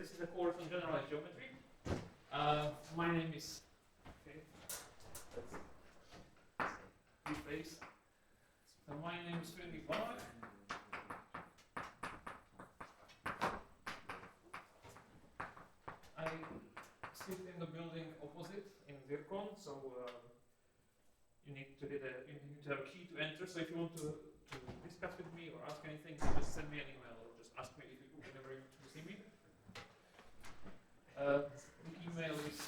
this is a course on generalized geometry. My name is, okay, let's rephrase. So my name is Fredrik Bach. I sit in the building opposite in Zircon, so you need to have a key to enter. So if you want to discuss with me or ask anything, just send me an email or just ask me whenever you want to see me. The email is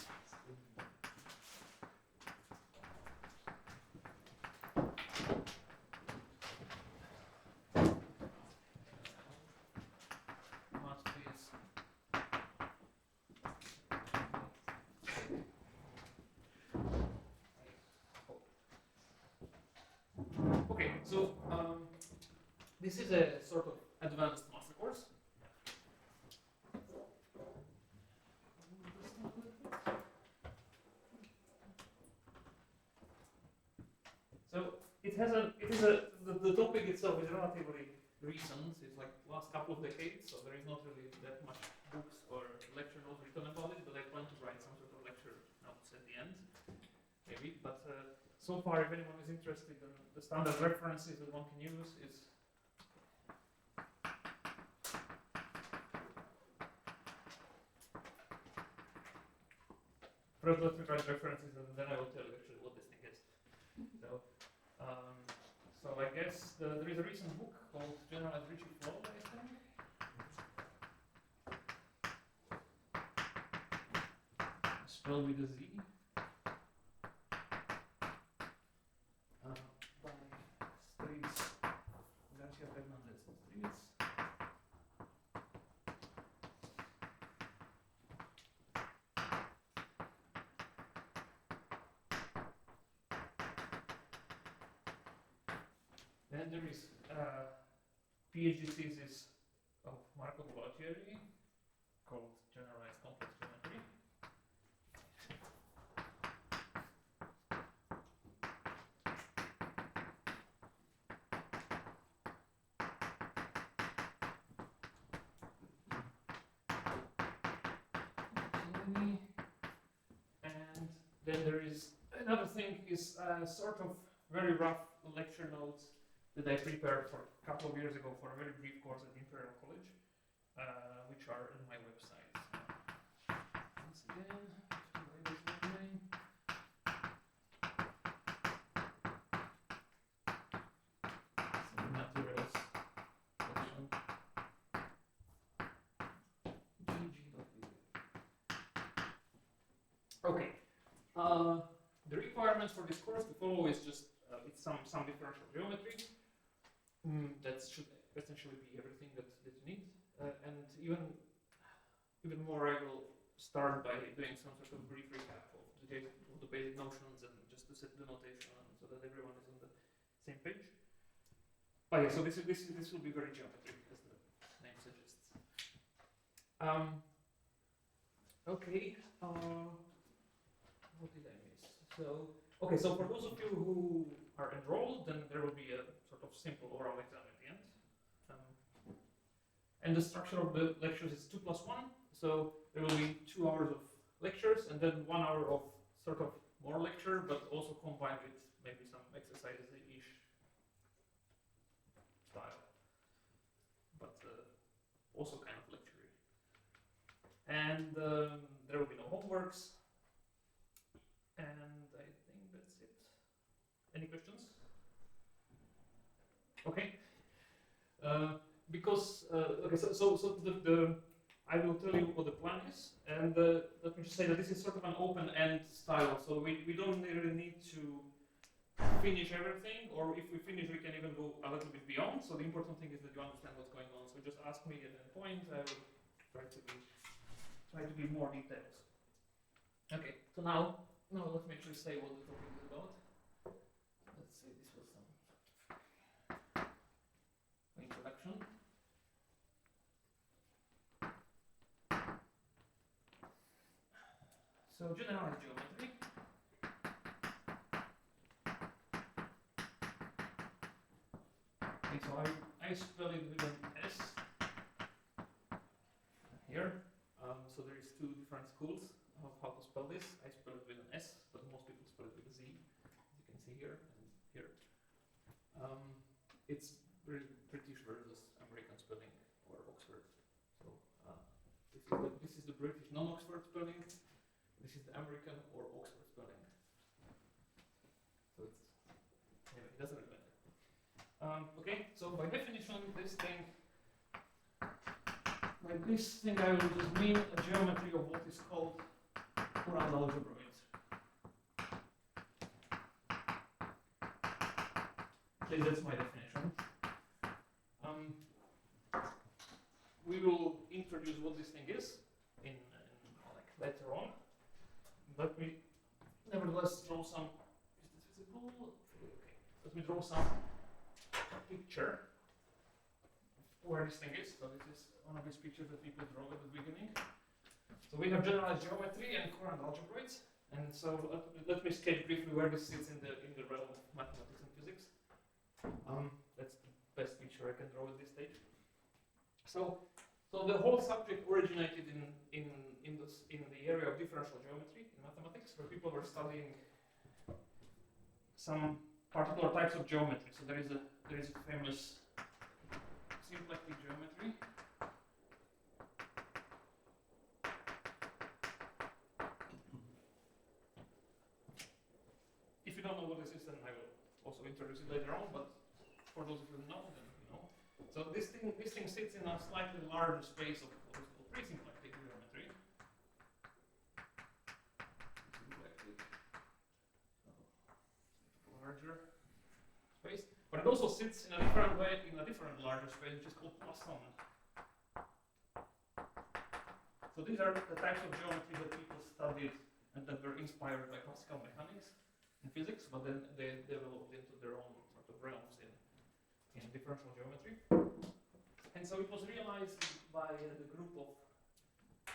okay, so this is a sort of advanced master course. So the topic itself is relatively recent. It's like last couple of decades, so there is not really that much books or lecture notes written about it. But I plan to write some sort of lecture notes at the end, maybe. But so far, if anyone is interested, in the standard references that one can use is first let's write references, and then I will tell you actually what this thing is. So I guess there is a recent book called Generalized flow, I think. Spelled with a Z. By Streets, Garcia Fernandez and Streets. Then there is PhD thesis of Marco Bolatieri called Generalized Complex Geometry. And then there is another thing is sort of very rough lecture notes that I prepared for a couple of years ago for a very brief course at Imperial College, which are on my website. Once again, some materials section. Okay. The requirements for this course to follow is just it's some differential geometry. That should essentially be everything that you need, and even more, I will start by doing some sort of brief recap of the basic notions and just to set the notation so that everyone is on the same page. But yeah, so this will be very geometric, as the name suggests. Okay. What did I miss? So okay, so for those of you who are enrolled, then there will be a sort of simple oral exam at the end. And the structure of the lectures is 2 + 1. So there will be 2 hours of lectures and then 1 hour of sort of more lecture, but also combined with maybe some exercises-ish style. But also kind of lecture-y. And there will be no homeworks. And I think that's it. Any questions? Okay. Because okay, so the I will tell you what the plan is, and let me just say that this is sort of an open-end style. So we don't really need to finish everything, or if we finish, we can even go a little bit beyond. So the important thing is that you understand what's going on. So just ask me at any point. I will try to be more detailed. Okay. So now let me actually say what the topic is about. Let's say this was some introduction. So generalized geometry. Okay, so I spell it with an S here. schools of how to spell this. I spell it with an S, but most people spell it with a Z, as you can see here and here. It's British versus American spelling, or Oxford. So this is the British non-Oxford spelling. This is the American or Oxford spelling. So it's anyway, it doesn't really matter. Okay, so by definition, this thing I will just mean a geometry of what is called Courant algebroids. Okay, that's my definition. We will introduce what this thing is in like later on. Let me nevertheless draw some. Is this visible? Okay. Let me draw some picture of where this thing is. So this is one of these pictures that people draw at the beginning. So we have generalized geometry and Courant algebroids. And so let me sketch briefly where this sits in the realm of mathematics and physics. That's the best picture I can draw at this stage. So the whole subject originated in the area of differential geometry in mathematics, where people were studying some particular types of geometry. So there is a famous symplectic geometry. If you don't know what this is, then I will also introduce it later on. But for those of you who know, then you know. So this thing sits in a slightly larger space of what is called pre-symplectic geometry. Symplectic, so larger space, but it also sits in a different way in a different larger space, which is called Poisson. So these are the types of geometry that people studied and that were inspired by classical mechanics in physics, but then they developed into their own sort of realms in differential geometry. And so it was realized by the group of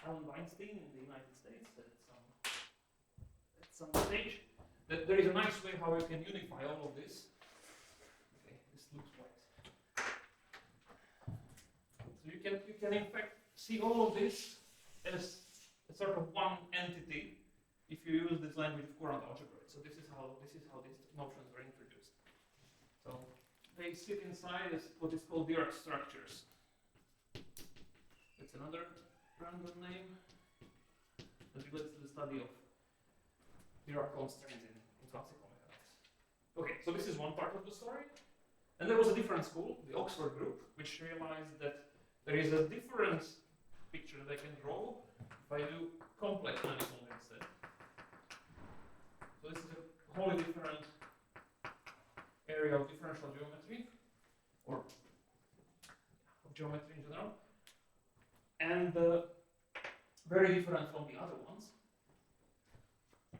Alan Weinstein in the United States at some stage that there is a nice way how you can unify all of this. Okay, this looks white. So you can in fact see all of this as a sort of one entity if you use this language of Courant algebra. So this is how these notions were introduced. So they sit inside as what is called Dirac structures. It's another random name that relates to the study of Dirac constraints in classical mechanics. Okay, so this is one part of the story. And there was a different school, the Oxford group, which realized that there is a different picture that I can draw if I do complex manifold instead. So this is a wholly different area of differential geometry, or of geometry in general, and very different from the other ones.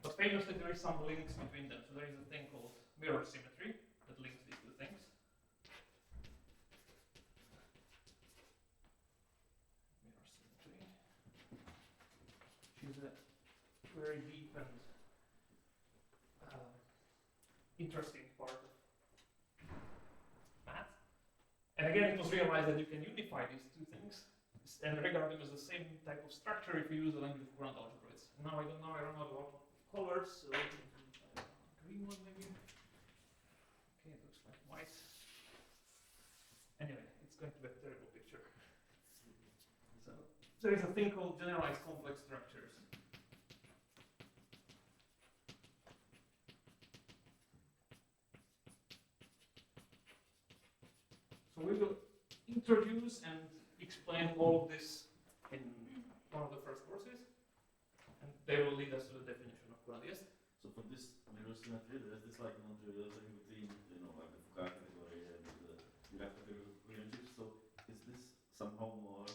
But famously, there is some links between them. So there is a thing called mirror symmetry that links these two things. Mirror symmetry, which is a very deep and interesting part of math. And again, it was realized that you can unify these two things and regard them as the same type of structure if you use the language of Courant algebroids. And now I run out of colors, so green one maybe. Okay, it looks like white. Anyway, it's going to be a terrible picture. So there is a thing called generalized complex structures. So we will introduce and explain all of this in one of the first courses, and they will lead us to the definition of Courant. Yes? So for this mirror symmetry, there is this like non-trivial thing between, like the Foucault category and the Dirac category of relationships. So is this somehow more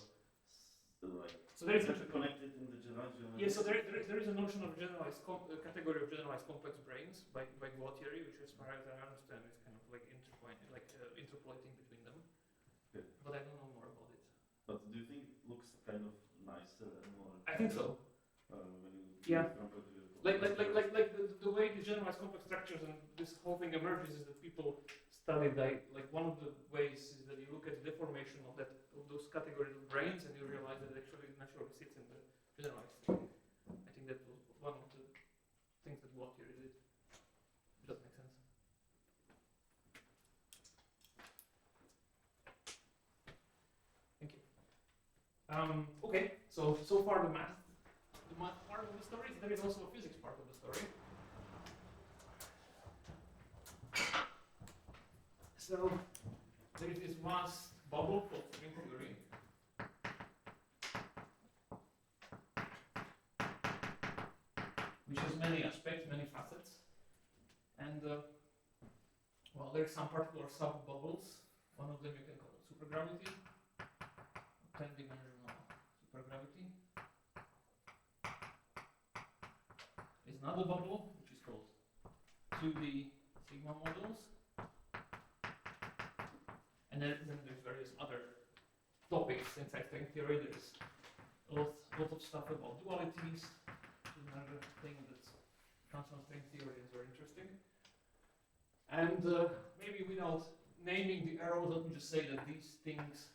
like so there is connected in the generalized geometry? Yes, so there is a notion of generalized category of generalized complex brains by Guattari, which, as far as I understand, is kind of like interpolating between them. Okay. But I don't know more about it. But do you think it looks kind of nicer and more? I think so. When you compare to the way the generalized complex structures and this whole thing emerges is that people study like one of the ways is that you look at the deformation of those categories of brains and you realize that it actually naturally sits in the generalized thing. think that was one of the things that blocked here. Is it? Does make sense? Thank you. Okay, so far the math part of the story. There is also a physics part of the story. So there is this vast bubble called string theory. Which has many aspects, many facets. And well, there's some particular sub-bubbles. One of them you can call supergravity, 10-dimensional supergravity. There's another bubble, which is called 2D sigma models. And then there's various other topics inside string theory. There's a lot of stuff about dualities, which is another thing that transform string theory is very interesting. And maybe without naming the arrows, let me just say that these things,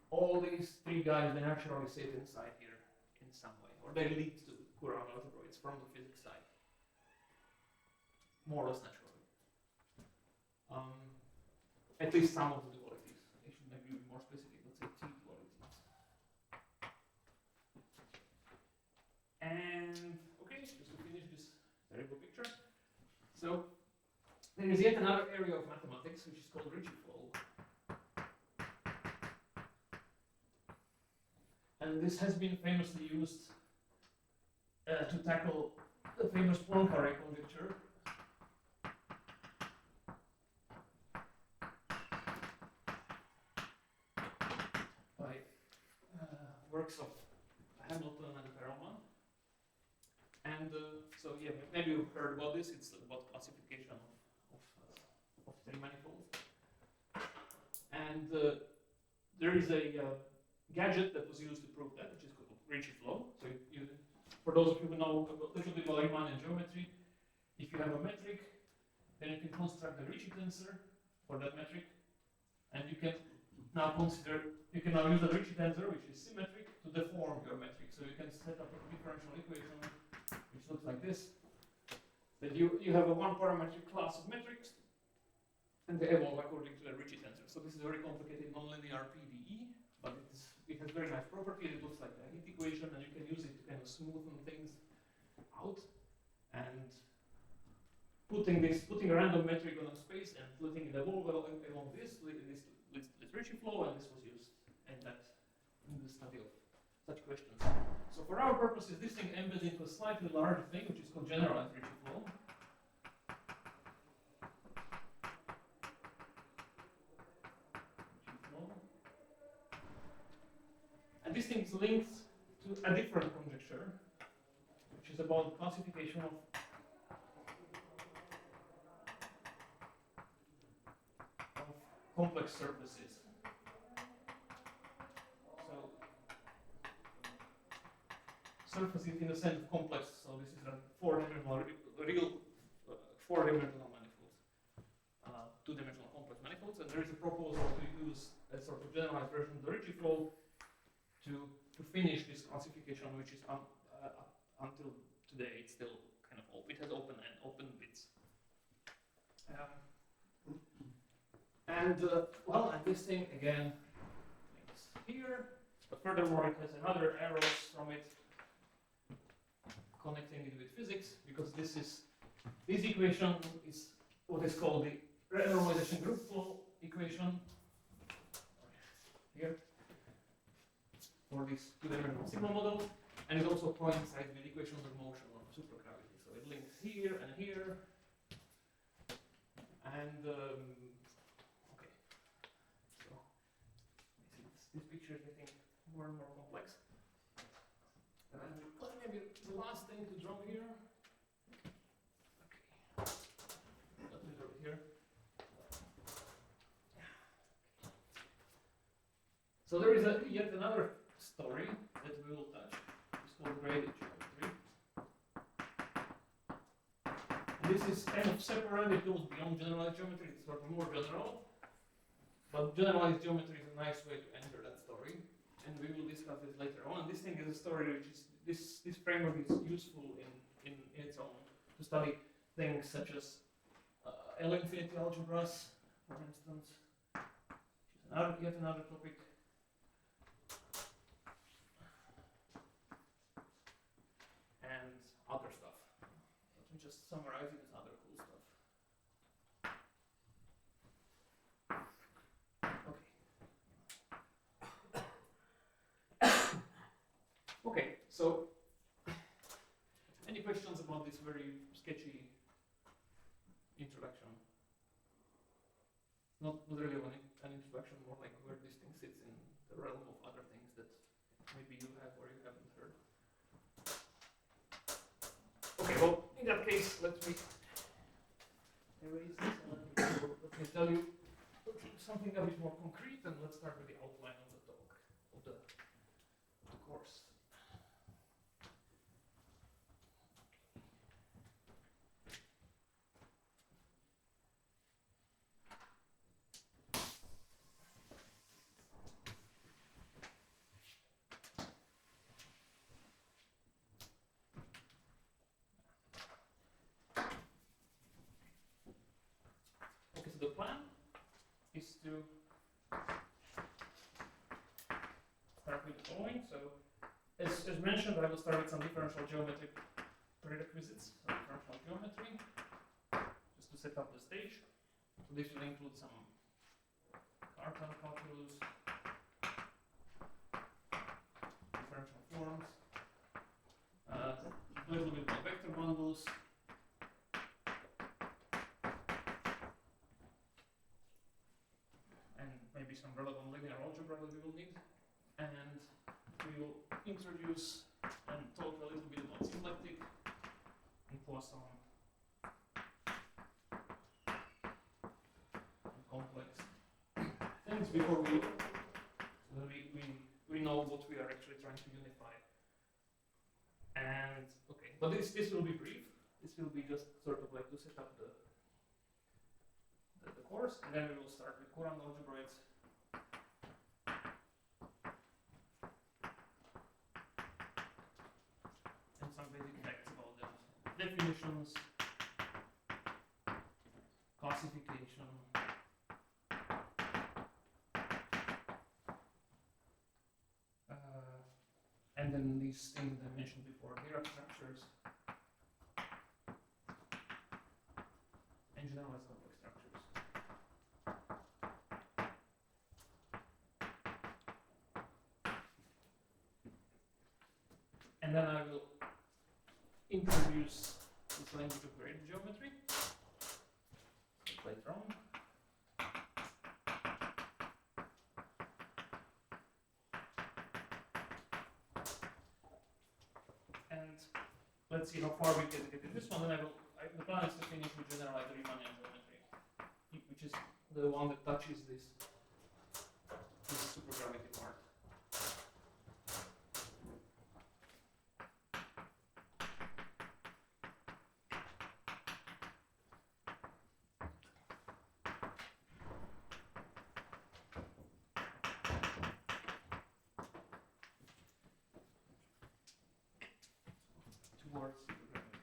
all these three guys, they naturally sit inside here in some way, or they lead to Courant algebroids from the physics side, more or less naturally. At least some of the dualities. I should maybe be more specific. Let's say T dualities. And okay, just to finish this terrible picture. So there is yet another area of mathematics which is called Ricci flow. And this has been famously used to tackle the famous Poincare conjecture. By works of Hamilton and Perelman. And so yeah, maybe you've heard about this. It's about classification of three manifolds. And there is a gadget that was used to prove that, which is called Ricci flow. So for those of you who know a little bit about Riemannian geometry, if you have a metric, then you can construct the Ricci tensor for that metric, and you can now use the Ricci tensor, which is symmetric, to deform your metric. So you can set up a differential equation which looks like this. That you have a one-parametric class of metrics, and they evolve according to the Ricci tensor. So this is a very complicated nonlinear PDE, but it has very nice properties. It looks like a heat equation, and you can use it to kind of smoothen things out. And putting a random metric on a space and letting it evolve along this Ricci flow, and this was used in the study of such questions. So for our purposes, this thing embeds into a slightly larger thing, which is called generalized Ricci flow. And this thing is linked to a different conjecture, which is about classification of complex surfaces. So surfaces in the sense of complex. So this is a four-dimensional four-dimensional manifold, two-dimensional complex manifolds, and there is a proposal to use a sort of generalized version of the Ricci flow to finish this classification, which is until today it's still kind of open. It has open bits. And this thing again links here, but furthermore it has another arrows from it connecting it with physics, because this equation is what is called the renormalization group flow equation here for this two-dimensional sigma model, and it also coincides with equations of motion of supergravity. So it links here and here, and okay. So this picture is getting more and more complex. And maybe the last thing to draw here. Okay. Let me draw it here. So there is yet another story that we will touch. It's called graded geometry. And this is kind of separate. It goes beyond generalized geometry. It's sort of more general. But generalized geometry is a nice way to enter that story. And we will discuss this later on. And this thing is a story which is this framework is useful in its own to study things such as L infinity algebras, for instance. Yet another topic. And other stuff. Let me just summarize it as other cool stuff. Okay, so any questions about this very sketchy introduction? Not really an introduction, more like where this thing sits in the realm of other things that maybe you have or you haven't heard. Okay, well, in that case, let me erase this and let me tell you something a bit more concrete, and let's start with the outline of the talk, of the course. Okay, so the plan is to start with the following. So, as mentioned, I will start with some differential geometry prerequisites, so differential geometry, just to set up the stage. So this will include some Cartan calculus, differential forms, a little bit of vector bundles, and maybe some relevant linear algebra that we will need. And we will introduce and talk a little bit about symplectic and Poisson and complex things before we know what we are actually trying to unify. And okay, but this will be brief. This will be just sort of like to set up the course, and then we will start with Courant algebroids. And some basic facts about them. Definitions, classification, and then these things that I mentioned before, hierarchy structures, and generalized complex structures. And then I will introduce this language of graded geometry later on. And let's see how far we can get in this one. Then the plan is to finish with generalized Riemannian geometry, which is the one that touches this supergravity part. Towards supergravity.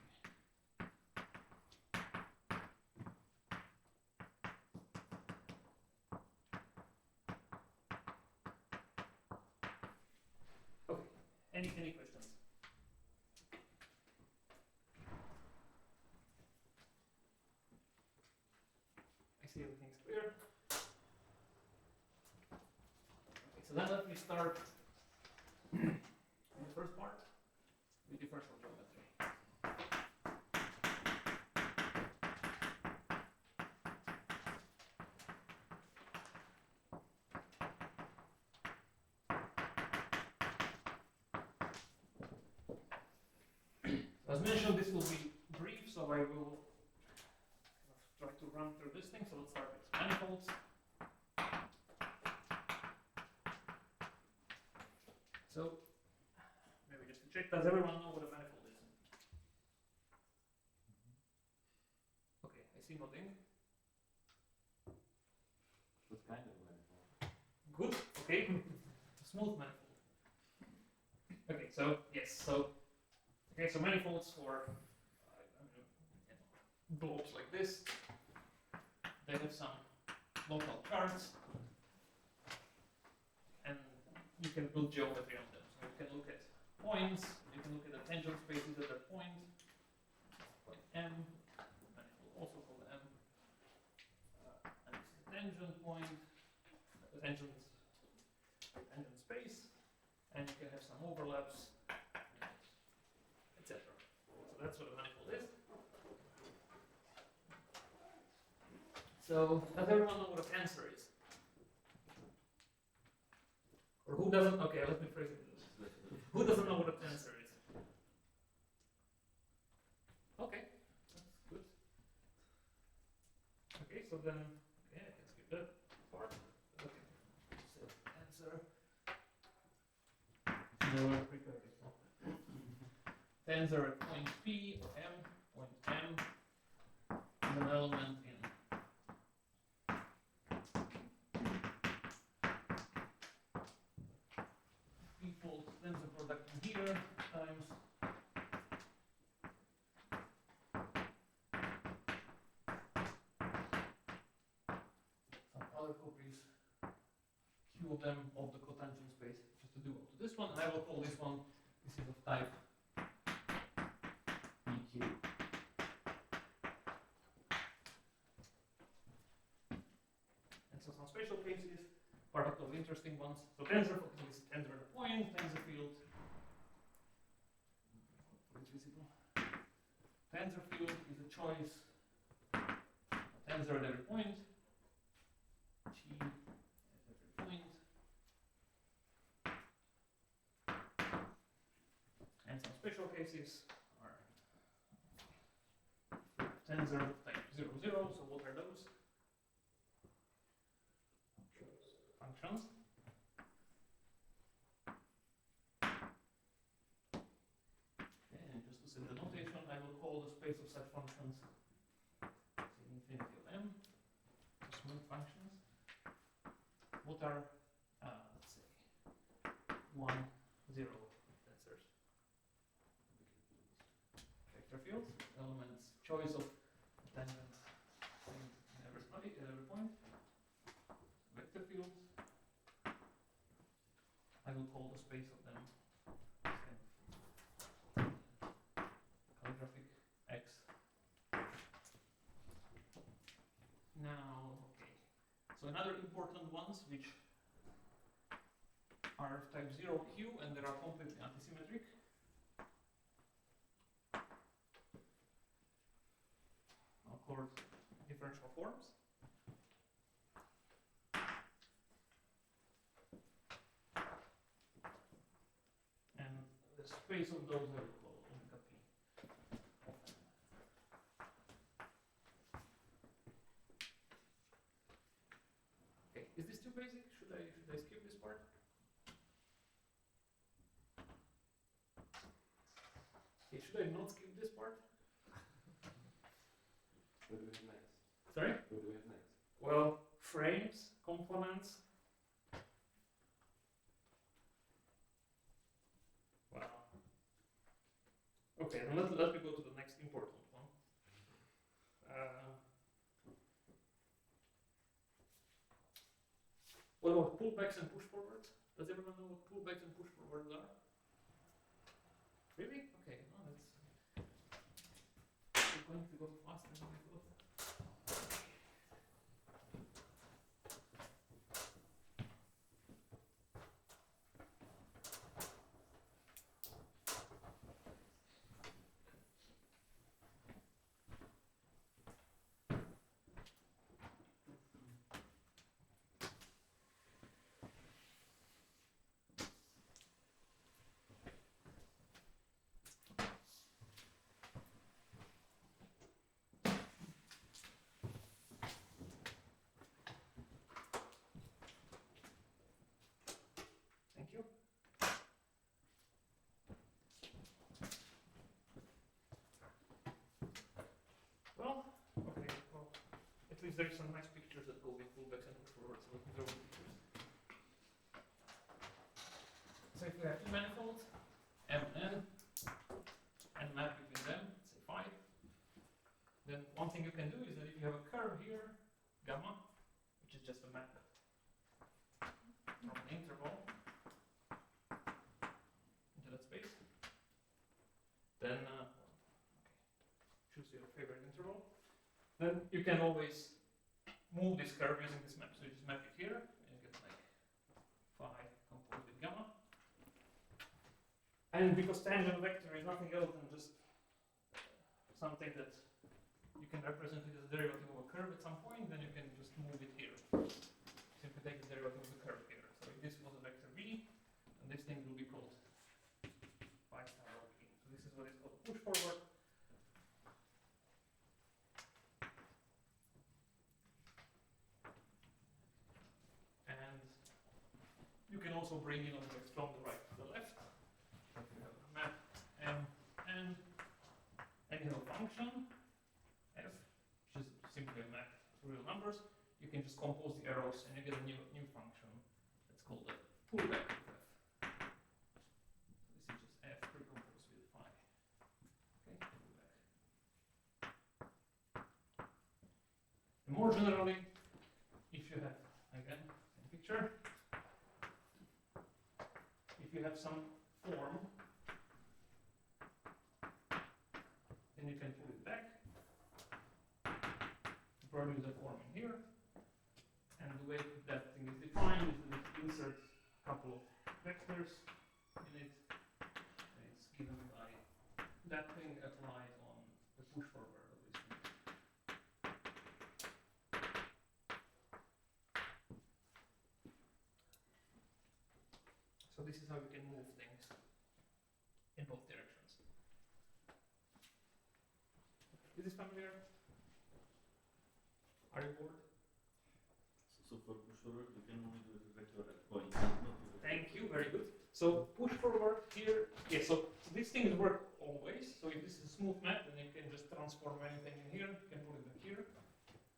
Okay. Any questions? I see everything's clear. Okay, so then let me start in the first part with differential geometry. As mentioned, this will be brief, so I will try to run through this thing. So let's start with manifolds. So maybe just to check, does everyone know what a manifold is? Okay, I see nodding. What kind of manifold? Good, okay. A smooth manifold. Okay, so yes, so manifolds for blobs like this. They have some local charts, and you can build geometry on them. So you can look at points, you can look at the tangent spaces at that point M, manifold also called M, and this is the tangent point, the tangent space, and you can have some overlaps, etc. So that's what a manifold is. So does everyone know what a tensor is? Or who doesn't? Okay, let me phrase it. Who doesn't know what a tensor is? Okay, that's good. Okay, so then, yeah, I can skip that part. Okay, so tensor. No, tensor at point P or M, point M is an element in default tensor product in here times some other copies, Q of them of the cotangent space, just to do up to this one, and I will call this one, this is of type EQ. And so some special cases, part of the interesting ones. So tensor, for example, is tensor at a point, tensor field. It's visible. Tensor field is a choice. A tensor at every point. T at every point. And some special cases are tensor of type 0, 0. So what are those? Functions. And just to set the notation, I will call the space of such functions infinity of M, smooth functions. What are, let's say, 1, 0 tensors? Vector fields, elements, choice of tangent in every point. Vector fields. I will call the space of them calligraphic X. Now, okay. So another important ones which are of type 0Q and they are completely antisymmetric. Are called differential forms. And the space of those I will call omega p. Okay, is this too basic? Should I skip this part? Okay, should I not skip this part? What do we have next? Sorry? What do we have next? Well, frames, components. Wow. Okay, then let me go to the next important one. What about pullbacks and push forwards? Does everyone know what pullbacks and push forwards are? Really? Okay, no, that's going to go faster than I thought. Thank you. Well, okay, well, at least there are some nice pictures that go with pullbacks and push forwards, so let me draw the pictures. So if we have two manifolds, a map from an interval into that space, then choose your favorite interval. Then you can always move this curve using this map. So you just map it here, and you get like phi composed with gamma. And because tangent vector is nothing else than just something that you can represent it as a derivative of a curve at some point, then you can just move it here. Simply take the derivative of the curve here. So if this was a vector v, and this thing will be called phi star of v. So this is what is called push forward. And you can also bring in objects from the right to the left. So if you have a map M and you have a function f, which is simply a map to real numbers, you can just compose the arrows and you get a new function that's called a pullback of f. So this is just f precomposed with phi. Okay, pullback. And more generally, if you have, again, same picture, if you have some form, then you can pull it back, produce a form in here, and the way that thing is defined is that you insert a couple of vectors in it, and it's given by that thing applied on the push forward of this thing. So this is how you can move things in both directions. Is this familiar? Are you bored? So for push forward, you can only do it with vector at points. Not with Thank you, very good. So push forward here, yeah, so these things work always. So if this is a smooth map, then you can just transform anything in here, you can put it back here.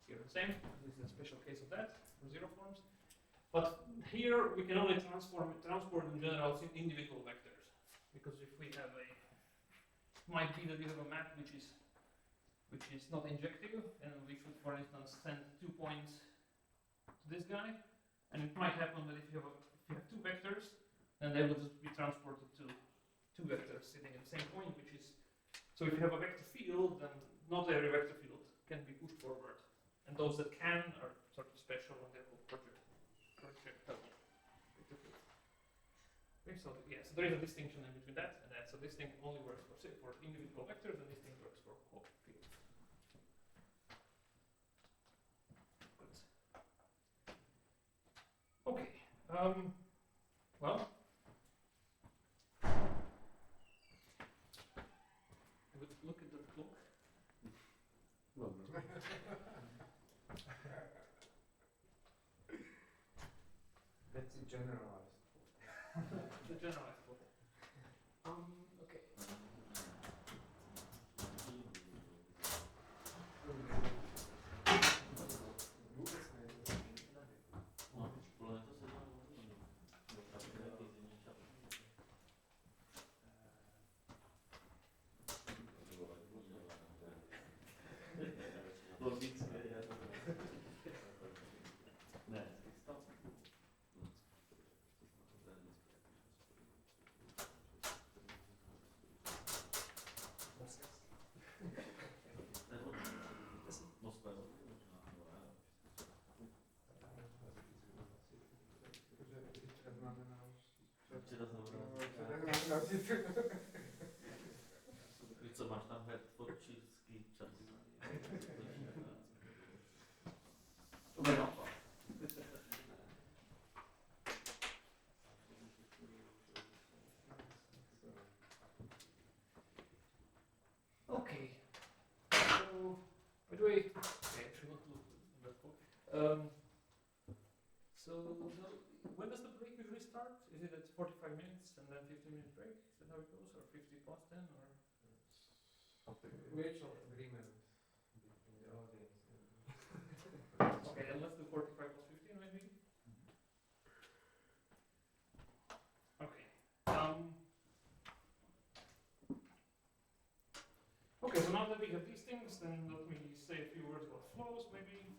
Here the same, this is a special case of that, for zero forms. But here we can only transport in general individual vectors. Because if we have a, might be that we have a map which is not injective, and we should, for instance, send 2 points to this guy, and it might happen that if you have two vectors, then they will just be transported to two vectors sitting at the same point, which is, so if you have a vector field, then not every vector field can be pushed forward, and those that can are sort of special, and they're called projectile vector fields. Okay, so yeah, so there is a distinction in between that and that. So this thing only works for individual vectors, and this thing works for whole fields. Okay. Well, look at the clock. Well, That's a generalized. The generalized clock. Okay. Co máš tam hertfordshirský čas? Okay. So, by the way, okay, I should not look at that book. So, when does the break usually start? Is it at 45 minutes and then 15-minute break? Is that how it goes? Or 50 plus 10? Or? Mutual agreement between the audience. Okay, then let's do 45 plus 15 maybe. Okay. Okay, so now that we have these things, then let me say a few words about flows maybe,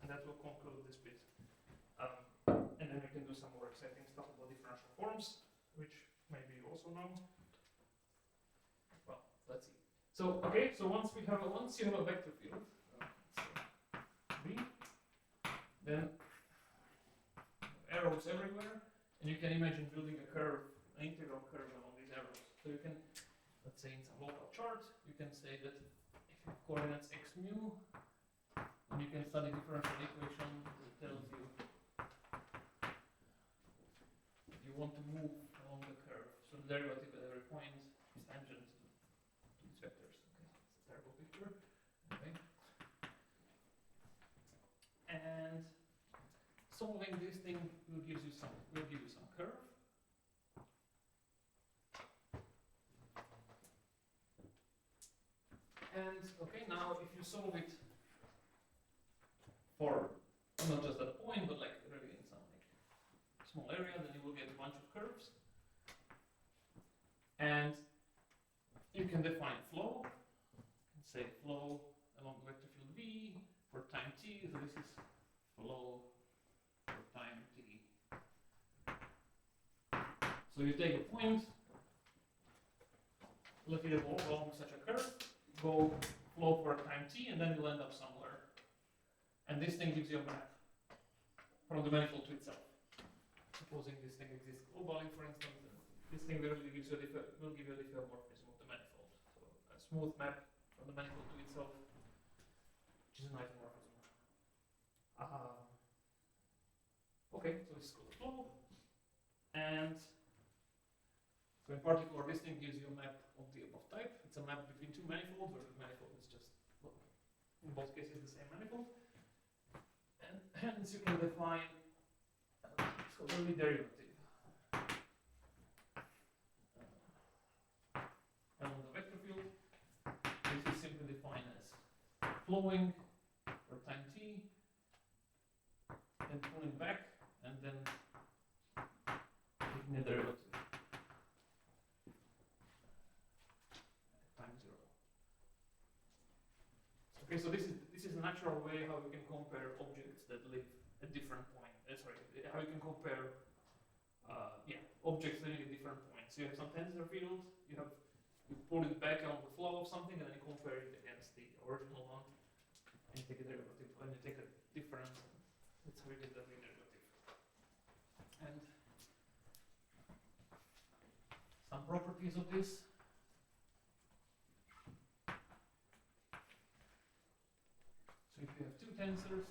and that will conclude this bit. also know. Well, let's see. So okay, so once you have a vector field, V, then arrows everywhere, and you can imagine building a curve, an integral curve along these arrows. So you can, let's say in some local chart, you can say that if you have coordinates x mu, and you can study differential equation that tells you if you want to move along the curve. So the derivative at every point is tangent to these vectors. Okay, it's a terrible picture. Okay. And solving this thing will give you some curve. And okay, now if you solve it for not just at a point, but like really in some like small area, then you will get a bunch of curves. And you can define flow. You can say flow along the vector field V for time t. So this is flow for time t. So you take a point, let it evolve along such a curve, go flow for time t, and then you'll end up somewhere. And this thing gives you a map from the manifold to itself. Supposing this thing exists globally, for instance, this thing really gives you will give you a diffeomorphism of the manifold. So a smooth map from the manifold to itself, which is an isomorphism. Okay, so this is called flow. And so in particular, this thing gives you a map of the above type. It's a map between two manifolds, where the manifold is just, well, in both cases, the same manifold. And hence you can define early derivative along the vector field. This is simply defined as flowing for time t, and pulling back, and then taking the derivative at time 0. Okay, so this is a natural way how we can compare objects that live at different points. How you can compare objects living at different points. So you have some tensor field, you pull it back along the flow of something, and then you compare it against the original one, and you take a derivative, and you take a difference. That's how you get the derivative. And some properties of this. So if you have two tensors,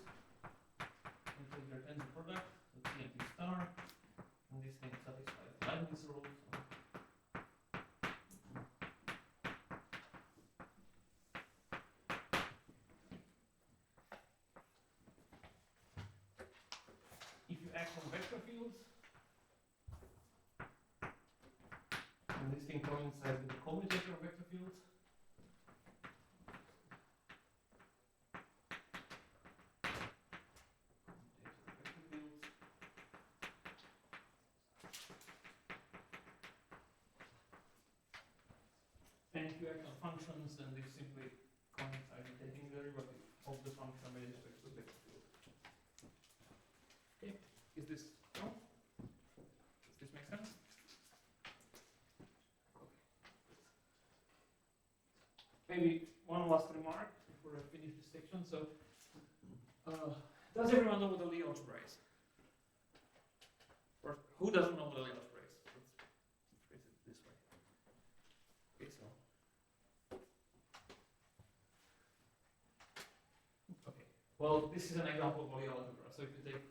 you take their tensor product, so T and T star, and this thing satisfies the Leibniz rule. So if you act on vector fields, and this thing coincides with the commutator of vector fields, and if you act on functions, then they simply coincide with taking the derivative of the function with respect to the vector field. Okay, is this no? Does this make sense? Okay. Maybe one last remark before I finish this section. So, does everyone know what a Lie algebra is? Or who doesn't know what a Lie algebra is? Let's phrase it this way. Okay, so. Okay. Well, this is an example of Lie algebra. So if you take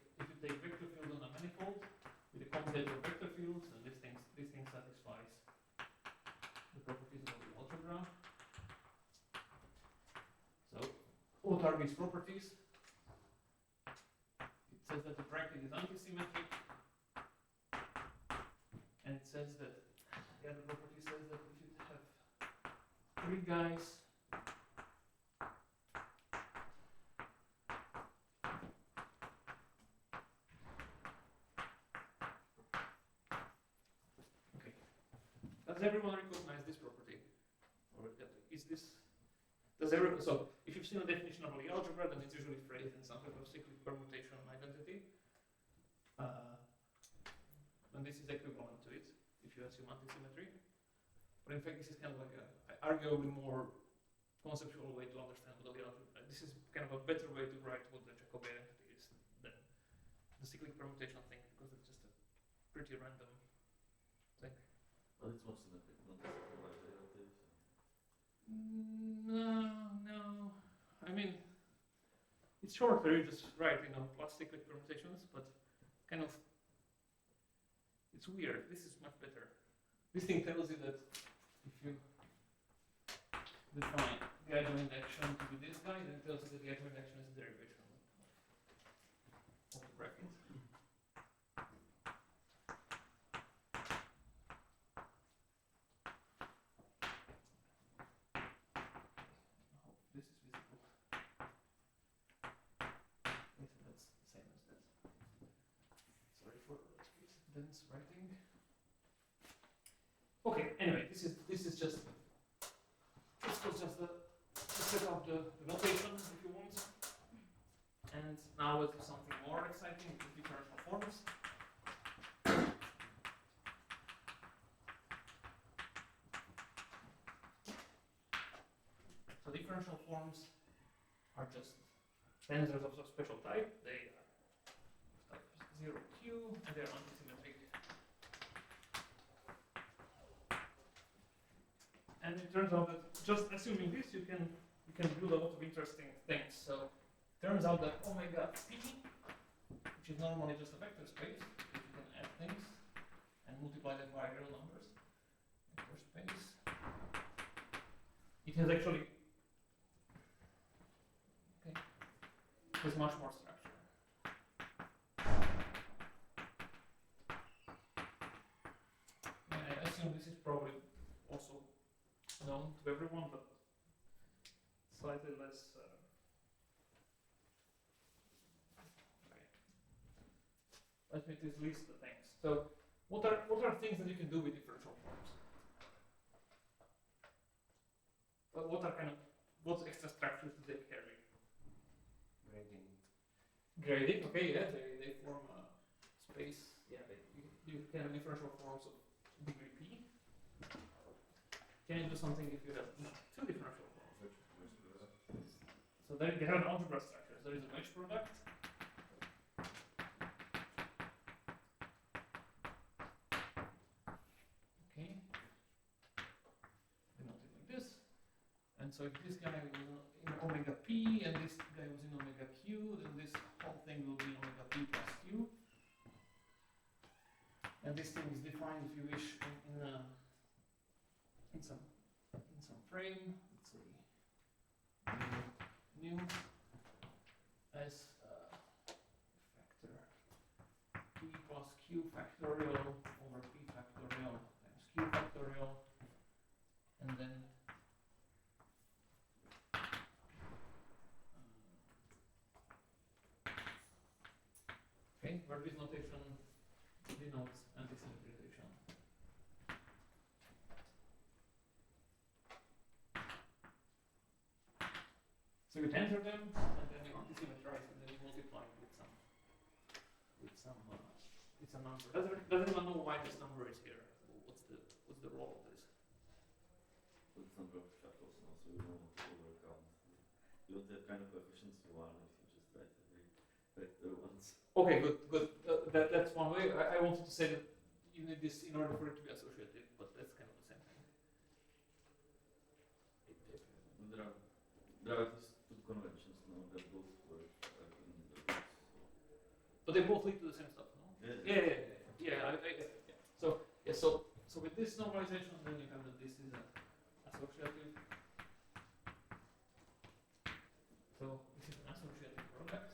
vector field on a manifold with a commutator of vector fields, and this thing satisfies the properties of Lie algebra. So what are these properties? It says that the bracket is antisymmetric, and it says that the other property says that if you have three guys does everyone recognize this property? Or is this so if you've seen a definition of Lie algebra, then it's usually phrased in some sort of cyclic permutation identity. And this is equivalent to it. If if you assume antisymmetry. But in fact, this is kind of like a arguably more conceptual way to understand what the algebra. This is kind of a better way to write what the Jacobi identity is than the cyclic permutation thing, because it's just a pretty random thing. But it's more symmetric, not necessarily relative. No. I mean, it's shorter. You just write, plus cyclic permutations, but kind of, it's weird. This is much better. This thing tells you that if you define the adjoint action to be this guy, then it tells you that the adjoint action is a derivation of the bracket. I hope this is visible. Yes, that's the same as that. Sorry for dense writing. Okay, anyway, this is just to set up the notation if you want. And now let's do something more exciting, which is differential forms. So differential forms are just tensors of a special type. They are type 0Q and they are antisymmetric. And it turns out that just assuming this, you can build a lot of interesting things. So it turns out that omega p, which is normally just a vector space, you can add things and multiply them by real numbers. Vector space. It has actually it has much more structure. And I assume this is probably also known to everyone, but slightly less. Let me just list the things. So, what are things that you can do with differential forms? But what extra structures do they carry? Grading. Okay, yeah, they form a space. Yeah, you can have differential forms of degree p. Can you do something if you have two differential forms? So there you have algebra structures. There is a wedge product. Okay. Denoted like this. And so if this guy was in omega p and this guy was in omega q, then this whole thing will be omega p plus q. And this thing is defined, if you wish, in some frame. Let's say nu as factor p plus q factorial over p factorial times q factorial, and then okay, where this notation denotes antisymmetrization. So you tensor them, and then you antisymmetrize, and then you multiply with some number. Does anyone know why this number is here? What's the role of this? With number of shuttles now, so you don't want to overcount. You want that kind of coefficients you want if you just write every vector once. Okay, good. That's one way. I wanted to say that you need this in order for it to be associative, but that's kind of the same thing. There are at least two conventions now that both work in the books. But they both lead to the same stuff, no? Yeah. So with this normalization, then you have that this is associative. So this is an associative product.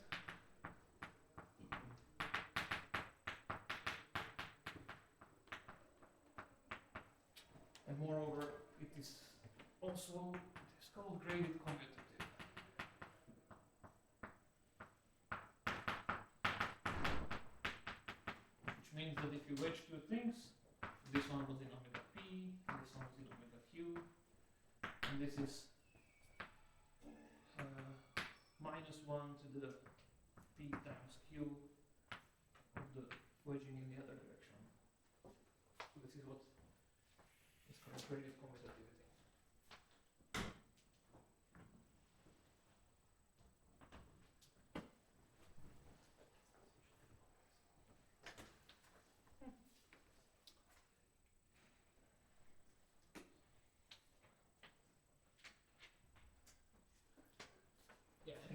And moreover, it is called graded commutative. Which means that if you wedge two things, this one was in omega p, and this one was in omega q, and this is minus 1 to the p times q of the wedging in the other direction. So this is what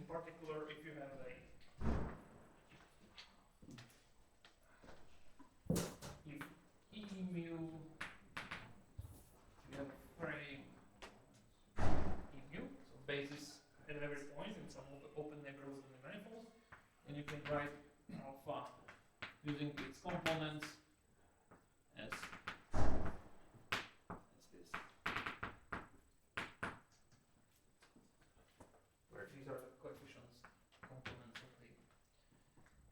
particular, if you have a if emu, you have a frame emu, so basis at every point in some open neighborhood in the manifold, and you can write alpha using its components as this, where these are the coefficients components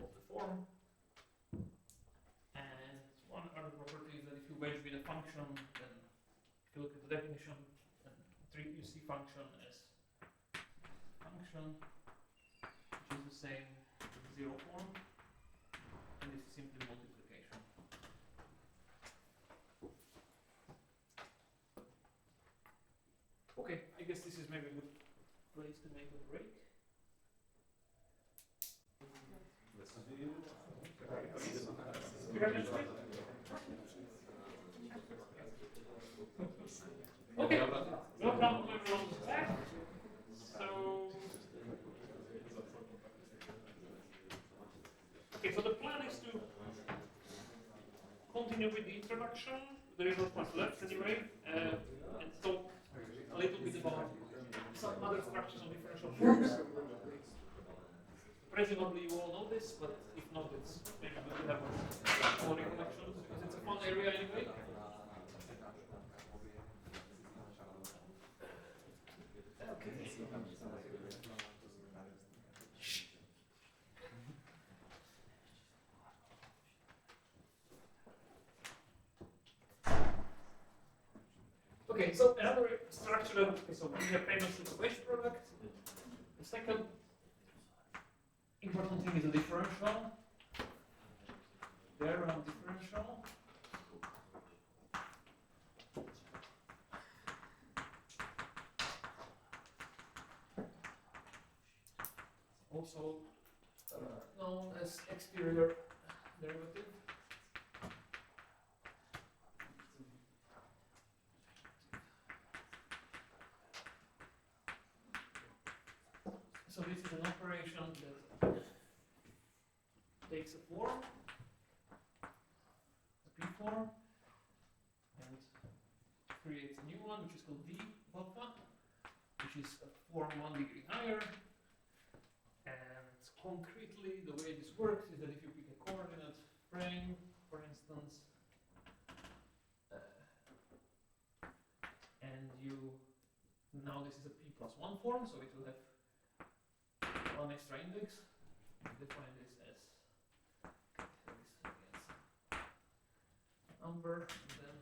of the form. And one other property is that if you wedge with a function, then if you look at the definition, then you see function as function, which is the same as the zero form, and this is simply multiplication. Okay, I guess this is maybe a good place to make a break. Okay, welcome everyone back. So the plan is to continue with the introduction. There is not much left anyway, and talk a little bit about some other structures of differential forms. Presumably you all know this, but if not, it's maybe good to have more recollections because it's a fun area anyway. Okay, so another structure of, so we have famously the wedge product. The second important thing is the differential. There around differential. Also known as exterior derivative. So this is an operation that takes a form, a P form, and creates a new one which is called D alpha, which is a form 1 degree higher. And concretely, the way this works is that if you pick a coordinate frame, for instance, and now this is a P plus 1 form, so it will have one extra index. Define this as number, and then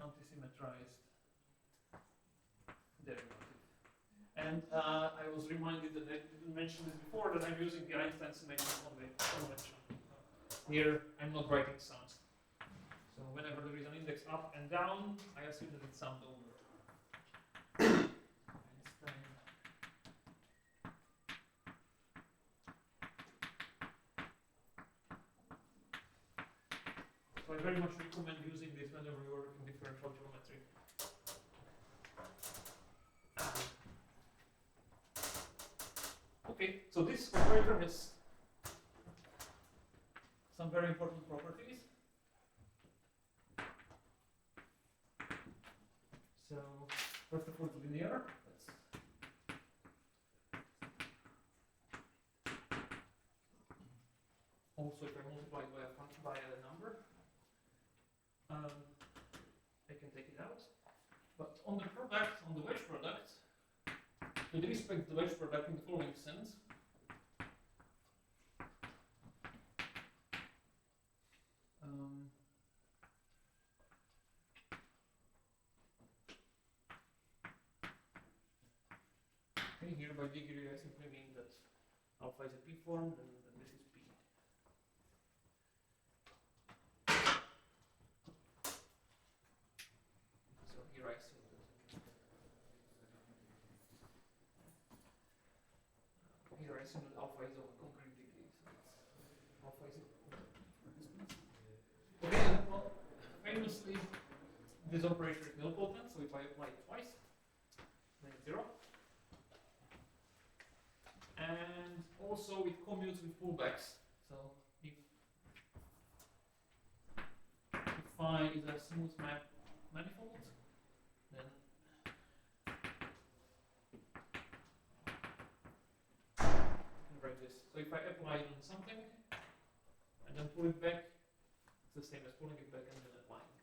anti-symmetrized derivative. And I was reminded that I didn't mention this before, that I'm using the Einstein symmetric convention. Here, I'm not writing sums. So whenever there is an index up and down, I assume that it's summed over. So I very much recommend using this whenever you work in differential geometry. Okay, so this operator has some very important properties. So first of all, it's linear. Also, if I multiply by a function by a number, I can take it out. But on the product, on the wedge product, with respect to the wedge product in the following sense, okay, here by degree I simply mean that alpha is a P form, then this is P. So here I assume that alpha is of a concrete degree. So alpha is okay, and well, famously this operator is nilpotent, so if I apply it twice, then it's 0. also it commutes with pullbacks. So if phi is a smooth manifold, then I can write this. So if I apply it on something and then pull it back, it's the same as pulling it back and then applying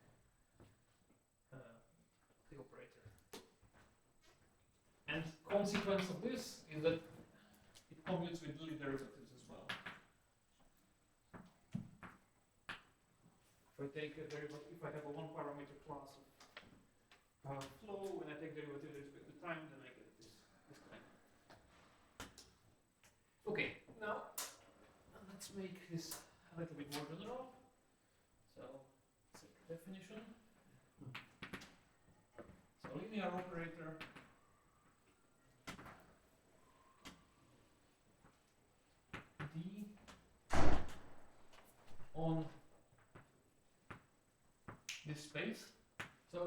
the operator. And consequence of this is that it commutes with Lie derivatives as well. If I take a derivative, if I have a one parameter class of flow, and I take derivative with respect to time, then I get this kind. Okay, now let's make this a little bit more general. So set definition. So linear operator D on this space. So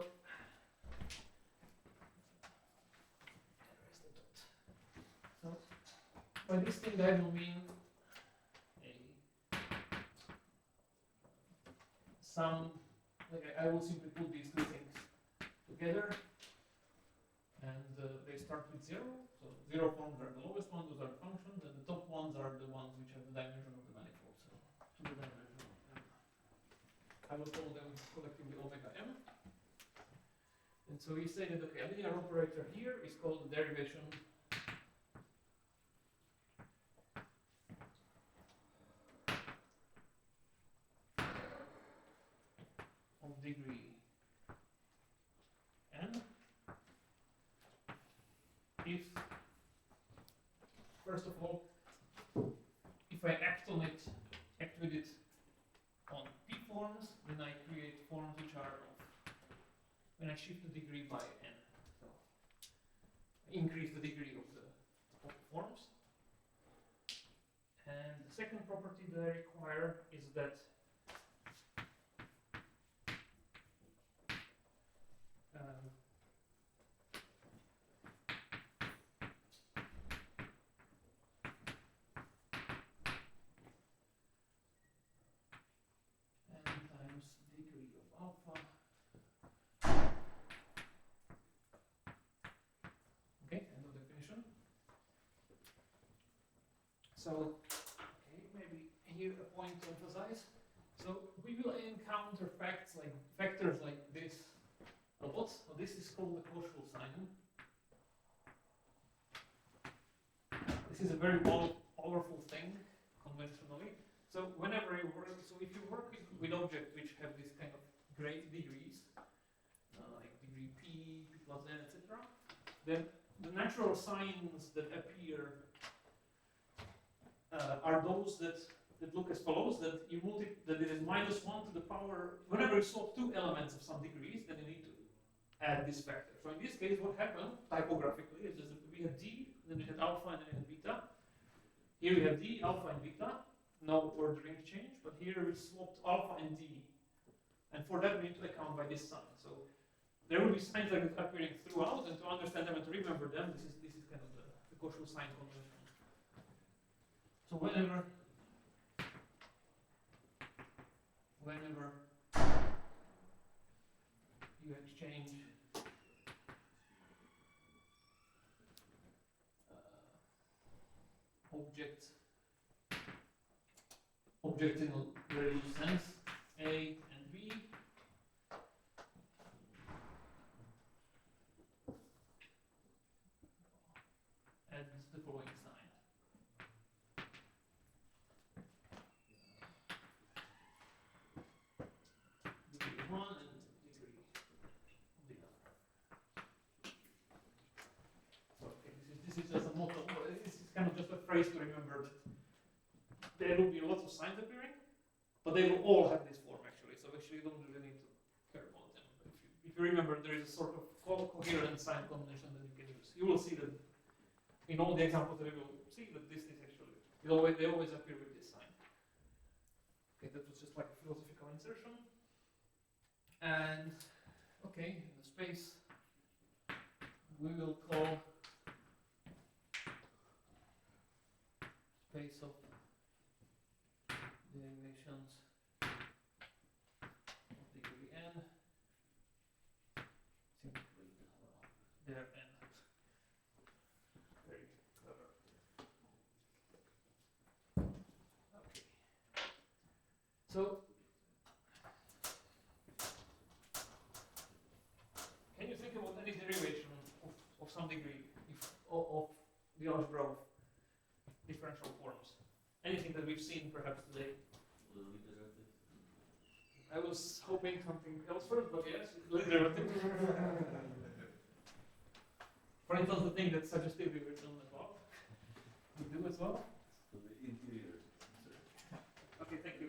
by this thing I will mean some, like I will simply put these two things together, and they start with 0. So 0 forms are the lowest ones, those are the functions, and the top ones are the ones which have the dimension of the manifold. So to the dimension of m. I will call them collectively omega m. And so we say that okay, a linear operator here is called the derivation of degree n if, first of all, if I act with it on p forms, then I create forms which are of, when I shift the degree by n, so I increase the degree of the forms. And the second property that I require is that n times degree of alpha. Okay, end of definition. So, okay, maybe here a point to emphasize. So we will encounter factors like this a lot. So this is called the Koszul sign. This is a very powerful thing conventionally. So whenever you work, so if you work with objects which have this kind of great degrees, like degree p, p plus n, etc., then the natural signs that appear are those that look as follows: that you that it is minus 1 to the power. Whenever you swap two elements of some degrees, then you need to add this factor. So in this case, what happened typographically is that we had d, then we had alpha, and then we had beta. Here we have d, alpha, and beta. No ordering change, but here we swapped alpha and d, and for that we need to account by this sign. So there will be signs like this appearing throughout, and to understand them and to remember them, this is kind of the Koszul sign convention. So whenever you exchange objects in a very loose sense, A and B, add the following sign. Degree 1 and degree of the other. So okay, this is just a motto. This is kind of just a phrase to remember that there will be lots of signs appearing, but they will all have this form actually. So actually you don't really need to care about them. If you remember, there is a sort of coherent sign combination that you can use. You will see that in all the examples that we will see that this is actually, they always appear with this sign. Okay, that was just like a philosophical insertion. And okay, in the space we will call case of derivations of degree n, simply their n. Very clever. Okay. So, can you think about any derivation of some degree of the algebra of differential forms? Anything that we've seen perhaps today? I was hoping something else first, but yes, derivative. For instance, the thing that suggestively written above. You do as well? So the interior. Okay, thank you.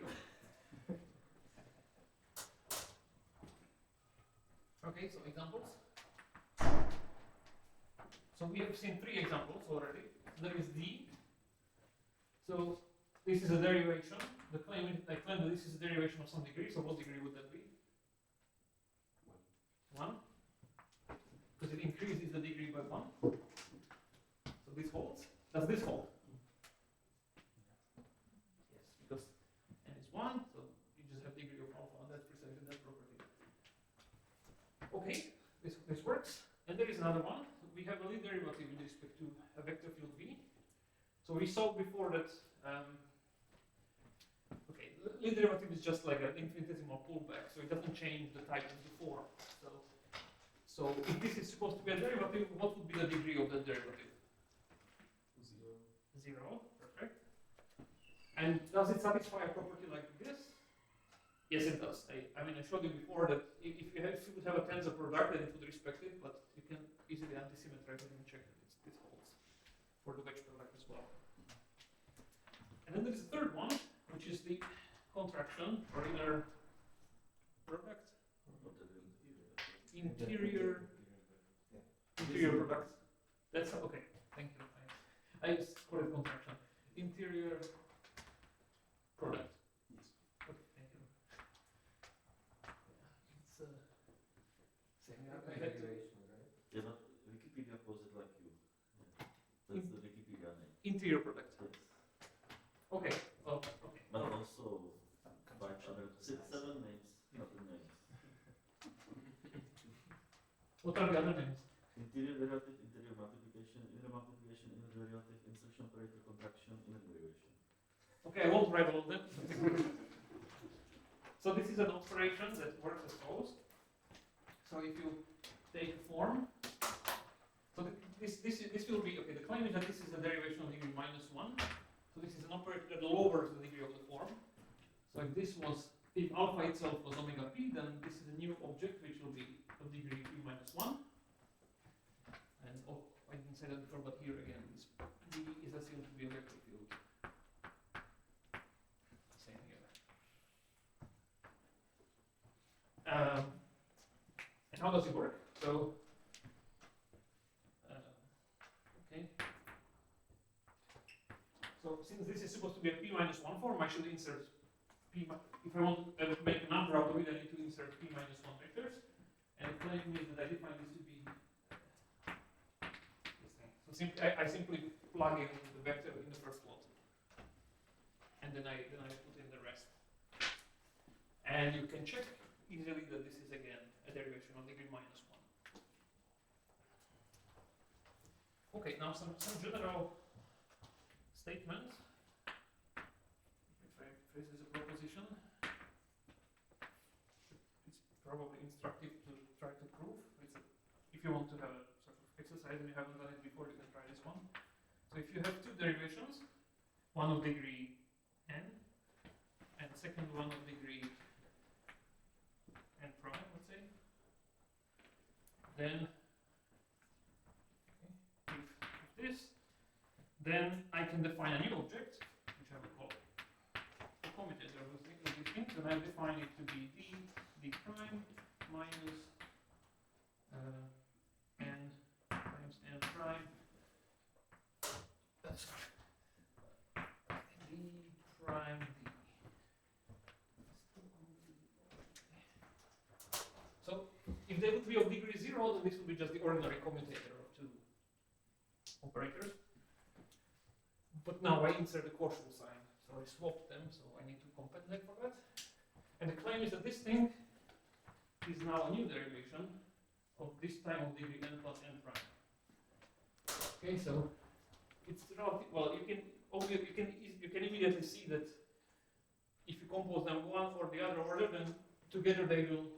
Okay, so examples. So we have seen 3 examples already. There is D. So this is a derivation. I claim that this is a derivation of some degree. So what degree would that be? 1. Because it increases the degree by 1. So this holds. Does this hold? Yes, because n is 1, so you just have degree of alpha, and that's precisely that property. Okay, this works. And there is another one. We have a Lie derivative with respect to a vector field V. So we saw before that, okay, Lie derivative is just like an infinitesimal pullback, so it doesn't change the type of the form. So if this is supposed to be a derivative, what would be the degree of that derivative? 0, perfect. And does it satisfy a property like this? Yes, it does. I mean, I showed you before that if you would have a tensor product, then it would respect it, but you can easily antisymmetrize it and check that this holds for the wedge product as well. And then there's a third one, which is the contraction or inner product. Interior product. That's okay. Thank you. I just call it contraction. Interior product. Yes. Okay, thank you. It's saying Yeah, I had to. derivation, right? Yeah, but Wikipedia calls it like you. Yeah. That's the Wikipedia name. Interior product. Yes. Okay. Oh, okay. But also by channel 7 names, other names. What are the other names? Interior derivative, interior multiplication, inner derivative, insertion operator, contraction, inner derivation. Okay, I won't write all of them. So this is an operation that works as follows. So if you take a form, so this will be okay. The claim is that this is the derivation of degree -1. So this is an operator that lowers the degree of the form. So if alpha itself was omega p, then this is a new object which will be of degree p -1. And I didn't say that before, but here again, this d is assumed to be a vector field. Same here. And how does it work? So, okay. So since this is supposed to be a p -1 form, I should insert p. If I want to make a number out of it, I need to insert p -1 vectors. And the claim is that I define this to be this thing. So I simply plug in the vector in the first slot, and then I put in the rest. And you can check easily that this is again a derivation of degree -1. Okay, now some general statements. If I phrase as a proposition, it's probably instructive to try to prove. If you want to have a sort of exercise and you haven't done it before, you can try this one. So if you have 2 derivations, one of degree n, and second one of degree n prime, let's say, then if this, then I can define a new object, which I will call the commutator of these things, and I define it to be d prime minus n times n prime. Sorry. D prime d. So if they would be of degree 0, then this would be just the ordinary commutator of 2 operators. but now I insert the caution sign, so I swapped them, so I need to compensate for that. And the claim is that this thing is now a new derivation of this time of degree n plus n prime. Okay, so it's relative. Well, you can immediately see that if you compose them one for the other order, then together they will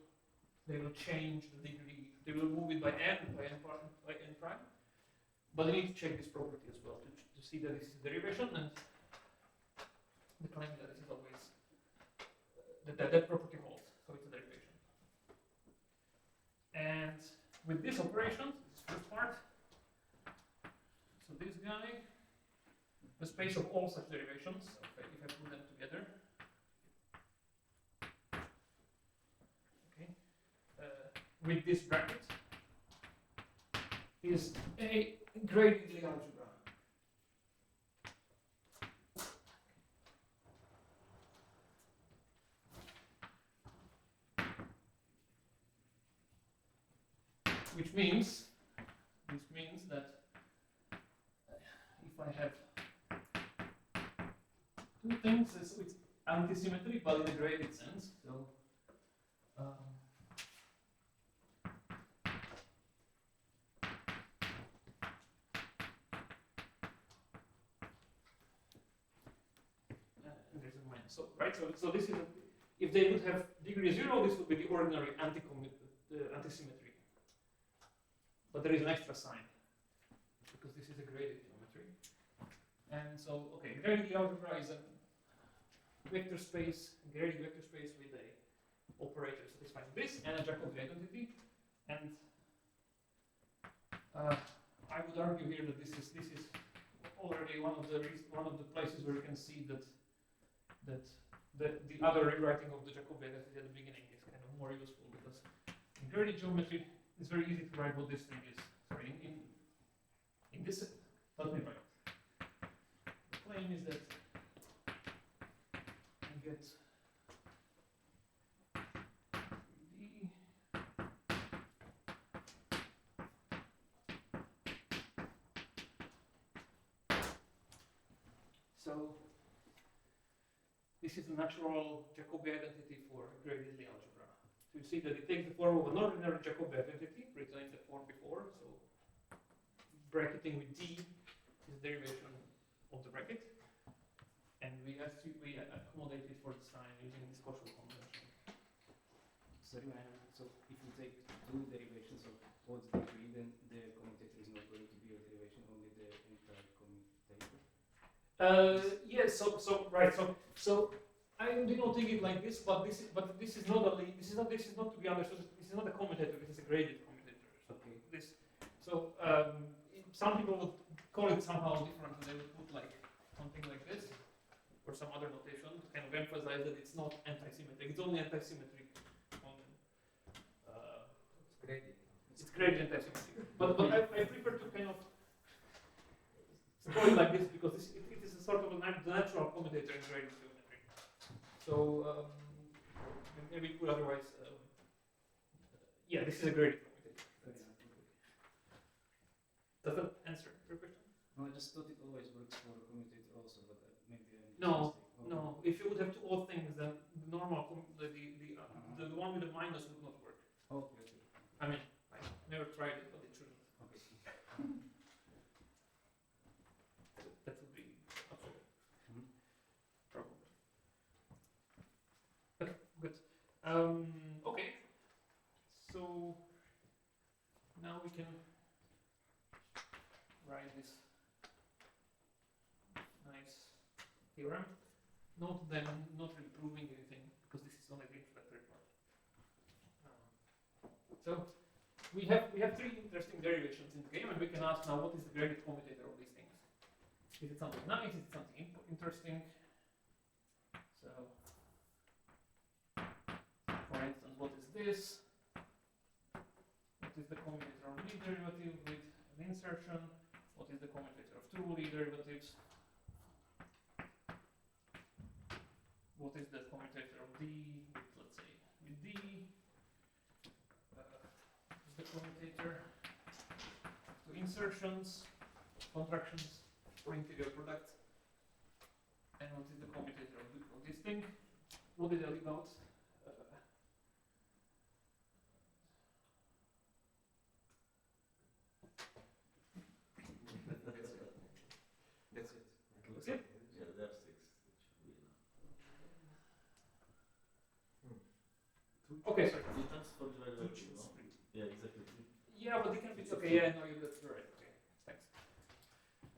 change the degree. They will move it by n prime. But I need to check this property as well to see that this is a derivation, and the claim that this is always that property holds, so it's a derivation. And with this operation, this first part, so this guy, the space of all such derivations, if I put them together, okay, with this bracket, is a graded Lie algebra. Which means, that if I have two things, so it's antisymmetry, but in a graded sense. So and there's a minus. So right. So this is if they would have degree 0, this would be the ordinary antisymmetry. But there is an extra sign because this is a graded geometry. And so, okay, graded algebra is a vector space, graded vector space with a operator satisfying this and a Jacobi identity. And I would argue here that this is already one of the places where you can see that the other rewriting of the Jacobi identity at the beginning is kind of more useful, because in graded geometry it's very easy to write what this thing is. Sorry, in this, let me write. The claim is that I get d. So this is the natural Jacobi identity for a graded Lie algebra. So you see that it takes the form of an ordinary Jacobi identity, written in the form before. So bracketing with d is derivation of the bracket, and we accommodate it for the sign using this Kochel convention. Sorry, so if you take two derivations of what's degree, then the commutator is not going to be a derivation, only the entire commutator? Yes. Right. So I'm denoting it like this, but this is not to be understood. This is not a commutator. This is a graded commutator. So okay. Some people would call it somehow different, and they would put like something like this or some other notation to kind of emphasize that it's not antisymmetric. It's only antisymmetric on It's graded. it's graded antisymmetric. But I prefer to kind of call it like this because it is a sort of the natural commutator in graded geometry. So maybe it would otherwise. Yeah, this is a graded commutator. Does that answer your question? No, I just thought it always works for a commutator also, but maybe I'm No, mistaken. no. If you would have two odd things, then the normal the one with the minus would not work. Okay. I mean, I never tried it, but it shouldn't. Okay. That would be absolute problem. Okay, good. Okay. So now we can write this nice theorem. Note that I'm not really proving anything because this is only the introductory part. So we have three interesting derivations in the game, and we can ask now what is the graded commutator of these things. Is it something nice? Is it something interesting? So, for instance, what is this? What is the commutator of Lie derivative with an insertion? What is the commutator of two Lie derivatives? What is the commutator of d with, let's say, with d? Is the commutator of two insertions, contractions, or integral products? what is the commutator of this thing? What did I leave out? That's it. That's it? Yeah, there are 6. It should be enough. Okay, sorry. Two times for Two generalized, choose no? three. Yeah, exactly. Yeah, but they can be. Okay, yeah, no, you're right. Okay, thanks.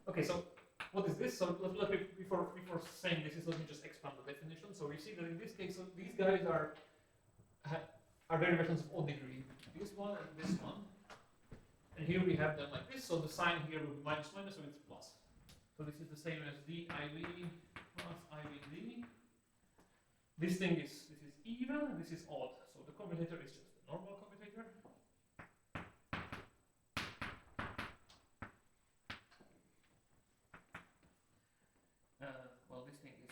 Okay, so what is this? So let me before saying this, let me just expand the definition. So we see that in this case, so these guys are derivations of odd degree. This one and this one, and here we have them like this. So the sign here would be minus minus, so it's plus. So this is the same as div plus ivd. This thing is even, and this is odd. So the commutator is just the normal commutator. Well, this thing is,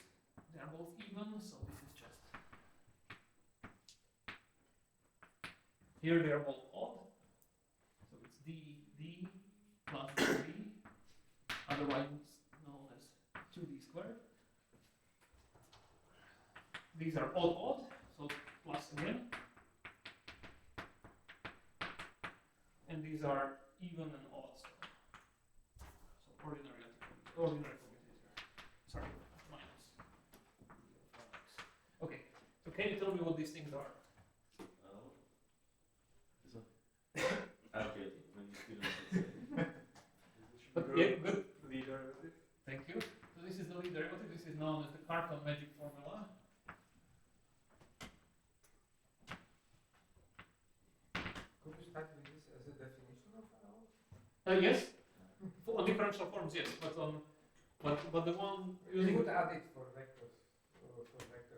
they are both even, so this is just, here they are both odd, so it's d plus d, otherwise known as 2d squared. These are odd, so plus again, and these are even and odd, so ordinary commutator. Sorry, minus. Okay, so can you tell me what these things are? This one? Okay, when you still don't But yeah, good. Lead derivative. Thank you. So this is the lead derivative. This is known as the Cartan magic formula. Could you start with this as a definition of our? Yes, on differential forms, yes, but but the one You using would add it for vectors as a commutator.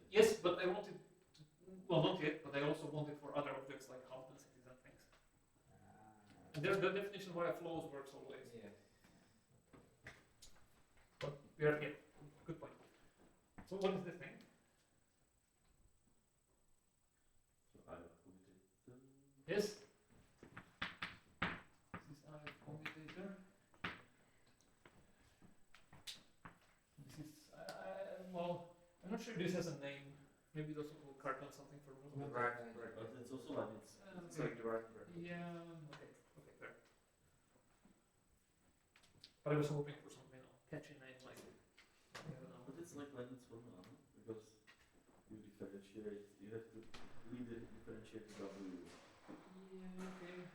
yes, but I wanted to, well, not yet, but I also want it for other objects like half densities and things. And there's the definition via flows works always. Yes. But we are, yeah, good point. So what is this thing? So I have committed. Yes. This is our commutator. This is, well, I'm not sure if this has a name. Maybe it's also called Cartan something for movement. Right. But it's also like it's It's like the right bracket. Yeah, okay, fair. But I was hoping for some, catchy name like, I don't know. But it's like Leibniz formula, no? Because you differentiate, you have to differentiate W. Yeah, okay.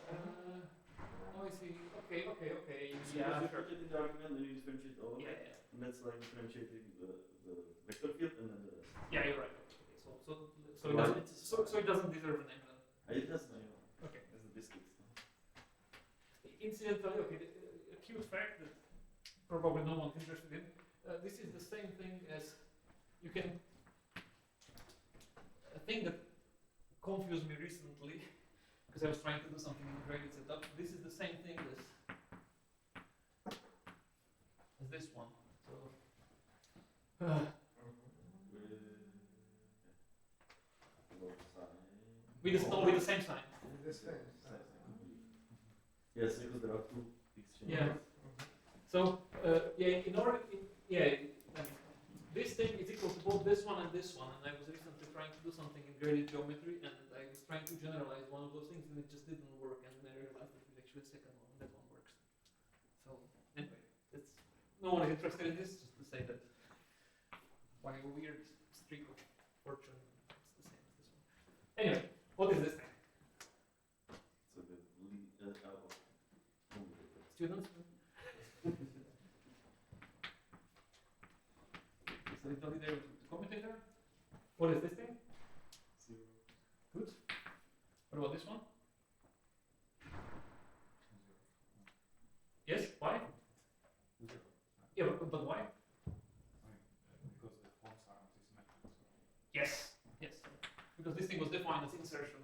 Oh, I see. Okay. So Yeah, you sure. put it in the argument and you differentiate all of it. Yeah. And that's like differentiating the vector field and then the rest. Yeah, you're right. Okay, so it Why doesn't, it's- so it doesn't deserve a name then. It has name. Okay. As the biscuits. No? Incidentally, okay, a cute fact that probably no one's interested in. This is the same thing as you can. A thing that confused me recently because I was trying to do something in the graded setup. This is the same thing as this one. So. With the same sign. The same. Yes, because there are two exchanges. Yeah. So in order, this thing is equal to both this one and this one, and I was recently trying to do something in graded geometry, and I was trying to generalize one of those things, and it just didn't work, and then I realized that it's actually the second one, and that one works. So anyway, it's no one is interested in this, just to say that by a weird streak of fortune, it's the same as this one. Anyway, what is this thing? So the Students? So it's only there with the commutator. What is this thing? 0. Good. What about this one? Yes, why? Yeah, but why? Because the forms are anti-symmetric. Yes, because this thing was defined as insertion,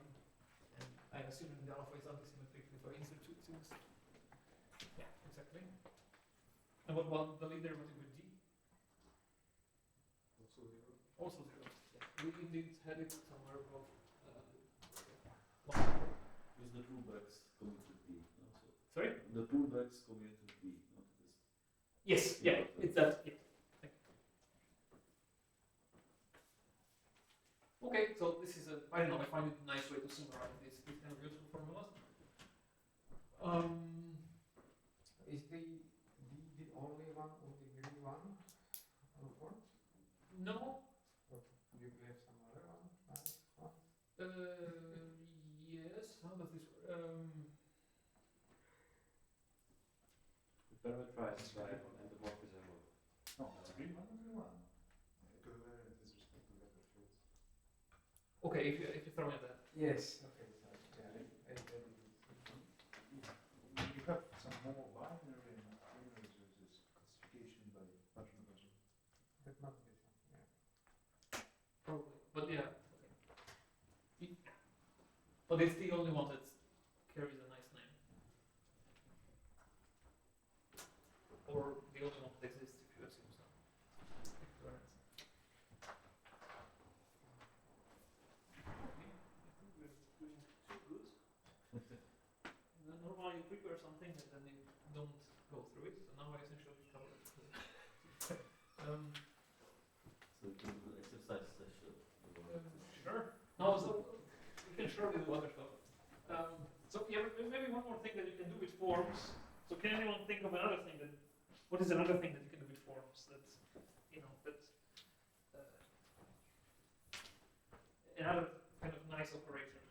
and I'm assuming the alpha is antisymmetric if I insert two things. Yeah, exactly. And what about the lead derivative with d? Also zero. Yeah. We indeed had it somewhere above. Because the two backs commute to B. No? So Sorry? the two backs commute to B, not this. Yes, yeah, it's that. Yeah. Okay, so this is I don't know, I find it a nice way to summarize these kind of useful formulas. Is the only one of degree 1 form? No. Okay. Do you have some other one? Nice one? Yes. How does this? The parameterized variable and the morphism of No, it's degree 1 or degree 1? Covariant with respect to vector fields. Okay, if you throw in that. Yes. Okay. So yeah, I did it. You have some more binary and queries with this classification by pattern measure. That must be some. Yeah. Probably, but yeah. Okay. But it's the only one that carries a nice name, or the only one that exists if you assume so. Normally you prepare something and then you don't go through it, so now I essentially cover it. So we can do the exercise session. Sure. No, so we can surely do other stuff. So yeah, maybe one more thing that you can do with forms. So can anyone think of another thing that? What is another thing that you can do with forms? That's another kind of nice operation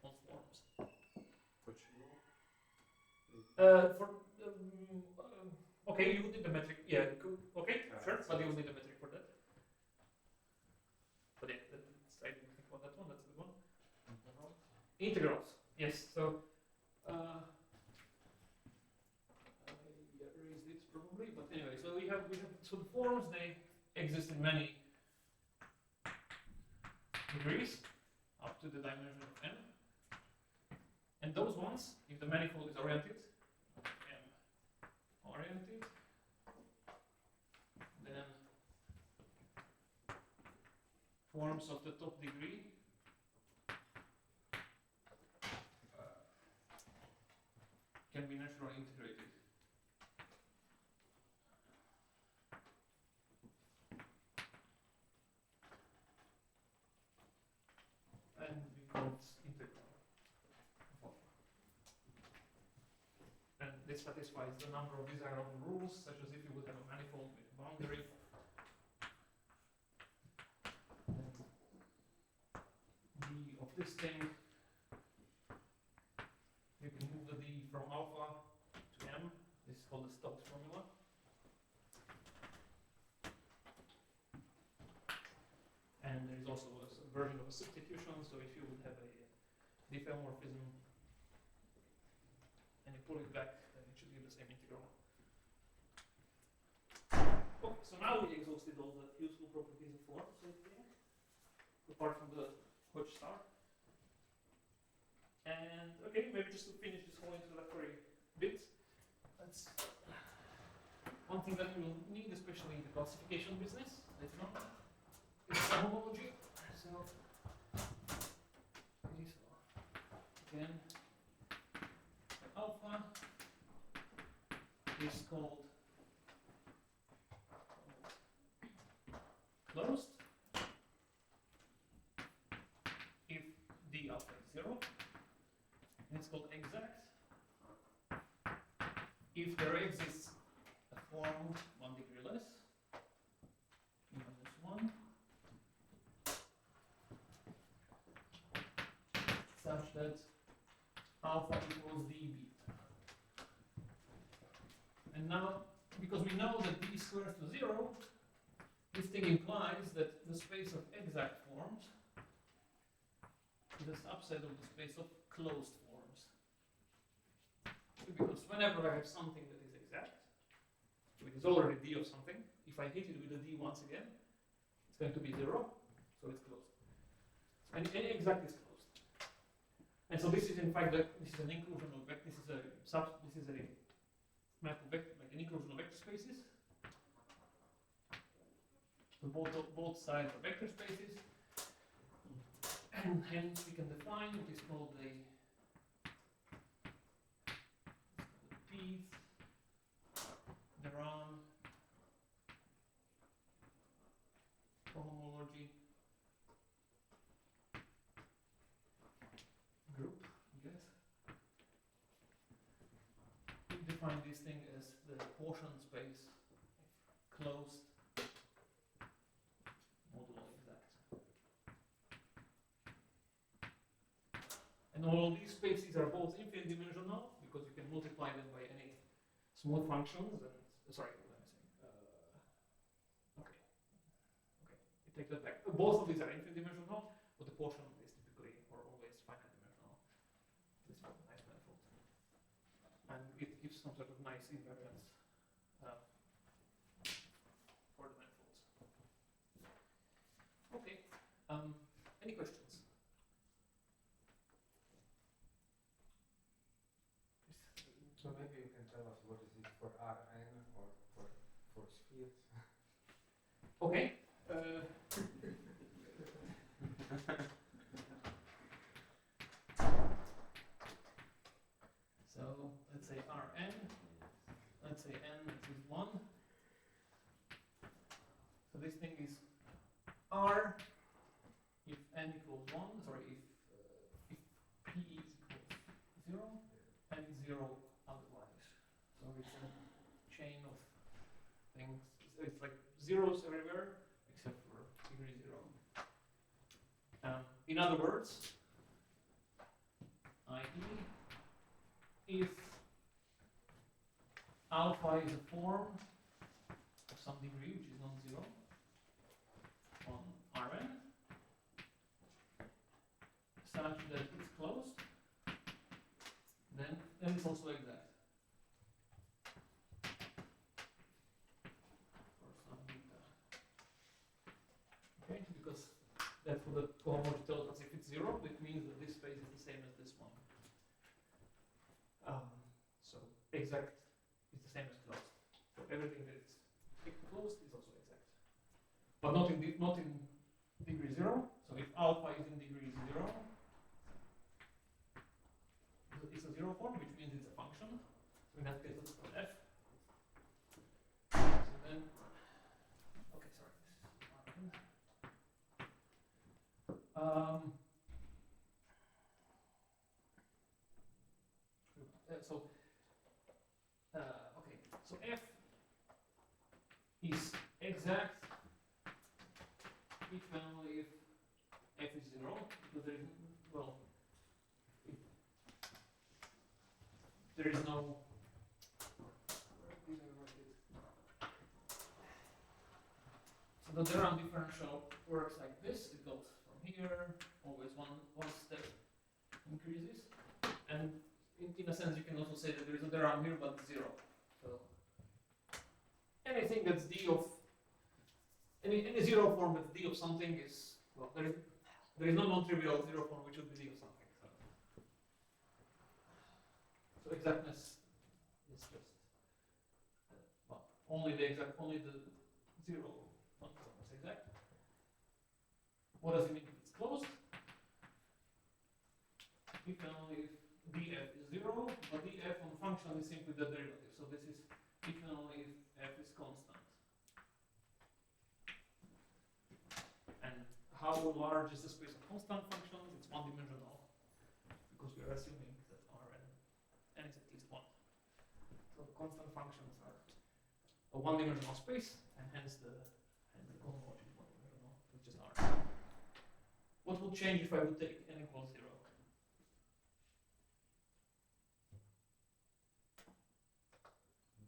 on forms. Which Okay, you would need the metric. Yeah, cool. Okay, sure, but you will need a metric for that. But yeah, I didn't think about that one. That's a good one. Integrals. Yes. So I erased it probably, but anyway. So we have so the forms, they exist in many degrees up to the dimension of n. And those ones, if the manifold is oriented, oriented, then forms of the top degree can be naturally integrated. And we call it integral. And this satisfies the number of desirable rules, such as if you would have a manifold with a boundary. D of this thing, you can move the D from alpha to M. This is called the Stokes formula. And there is also a version of a substitution, so if you would have a diffeomorphism and you pull it back, then it should give the same integral. Okay, so now we exhausted all the useful properties of forms, I think, apart from the Hodge star. And okay, maybe just to finish this whole introductory bit, that's one thing that we will need, especially in the classification business later on, is the homology. So, again, alpha is called closed if d alpha is 0, and it's called exact if there exists a form 1 degree less, -1, such that alpha equals d beta. And now, because we know that d squares to 0, this thing implies that the space of exact forms is a subset of the space of closed forms. Because whenever I have something that is exact, which is already d of something, if I hit it with a d once again, it's going to be 0, so it's closed. And any exact is closed. And so this is in fact this is an inclusion of vector. This is a map of vector, like an inclusion of vector spaces. So both sides are vector spaces, and hence we can define what is called the pth run cohomology group, I guess. We define this thing as the Gaussian space closed modulo exact. And all these spaces are both infinite dimensional because you can multiply them by any smooth functions. And sorry, what am I saying? Okay, I take that back. Both of these are infinite dimensional, but the portion is typically or always finite dimensional. This is a nice manifold, and it gives some sort of nice invariance for the manifolds. Okay. Any questions? So maybe you can tell us what is it for Rn or for spheres? Okay. So let's say Rn. Let's say n is 1. So this thing is R if n equals 1. Sorry, if p is equals 0, and it's 0 otherwise. So it's a chain of things. It's like zeros everywhere except for degree 0. In other words, i.e. if alpha is a form of some degree which is non-zero on Rn such that it's closed, then it's also exact. For some beta. Okay, because that's what the cohomology tells us. If it's 0, it means that this space is the same as this one. So exact is the same as closed. So everything that is closed is also exact, but not in degree 0. So if alpha is in degree 0, it's a 0 form, which means it's a function. So in that case, let's put f. So then, okay, sorry, this is okay, so f is exact if and only if f is 0, because there is, well, there is no, so the Durham differential works like this. It goes from here, always one step increases, and in a sense you can also say that there is a Durham here but 0. So anything that's d of any 0 form that's d of something is, well, there is no non-trivial 0 form which would be d of something. So exactness is just well, only the 0 non-form is exact. What does it mean if it's closed? If and only if df is 0, but df on function is simply the derivative. So this is if and only if f is constant. And how large is the space of constant functions? It's one-dimensional, because we are assuming that Rn n is at least 1. So the constant functions are a one-dimensional space, and hence the cohomology is one-dimensional, which is R. What would change if I would take n equals 0?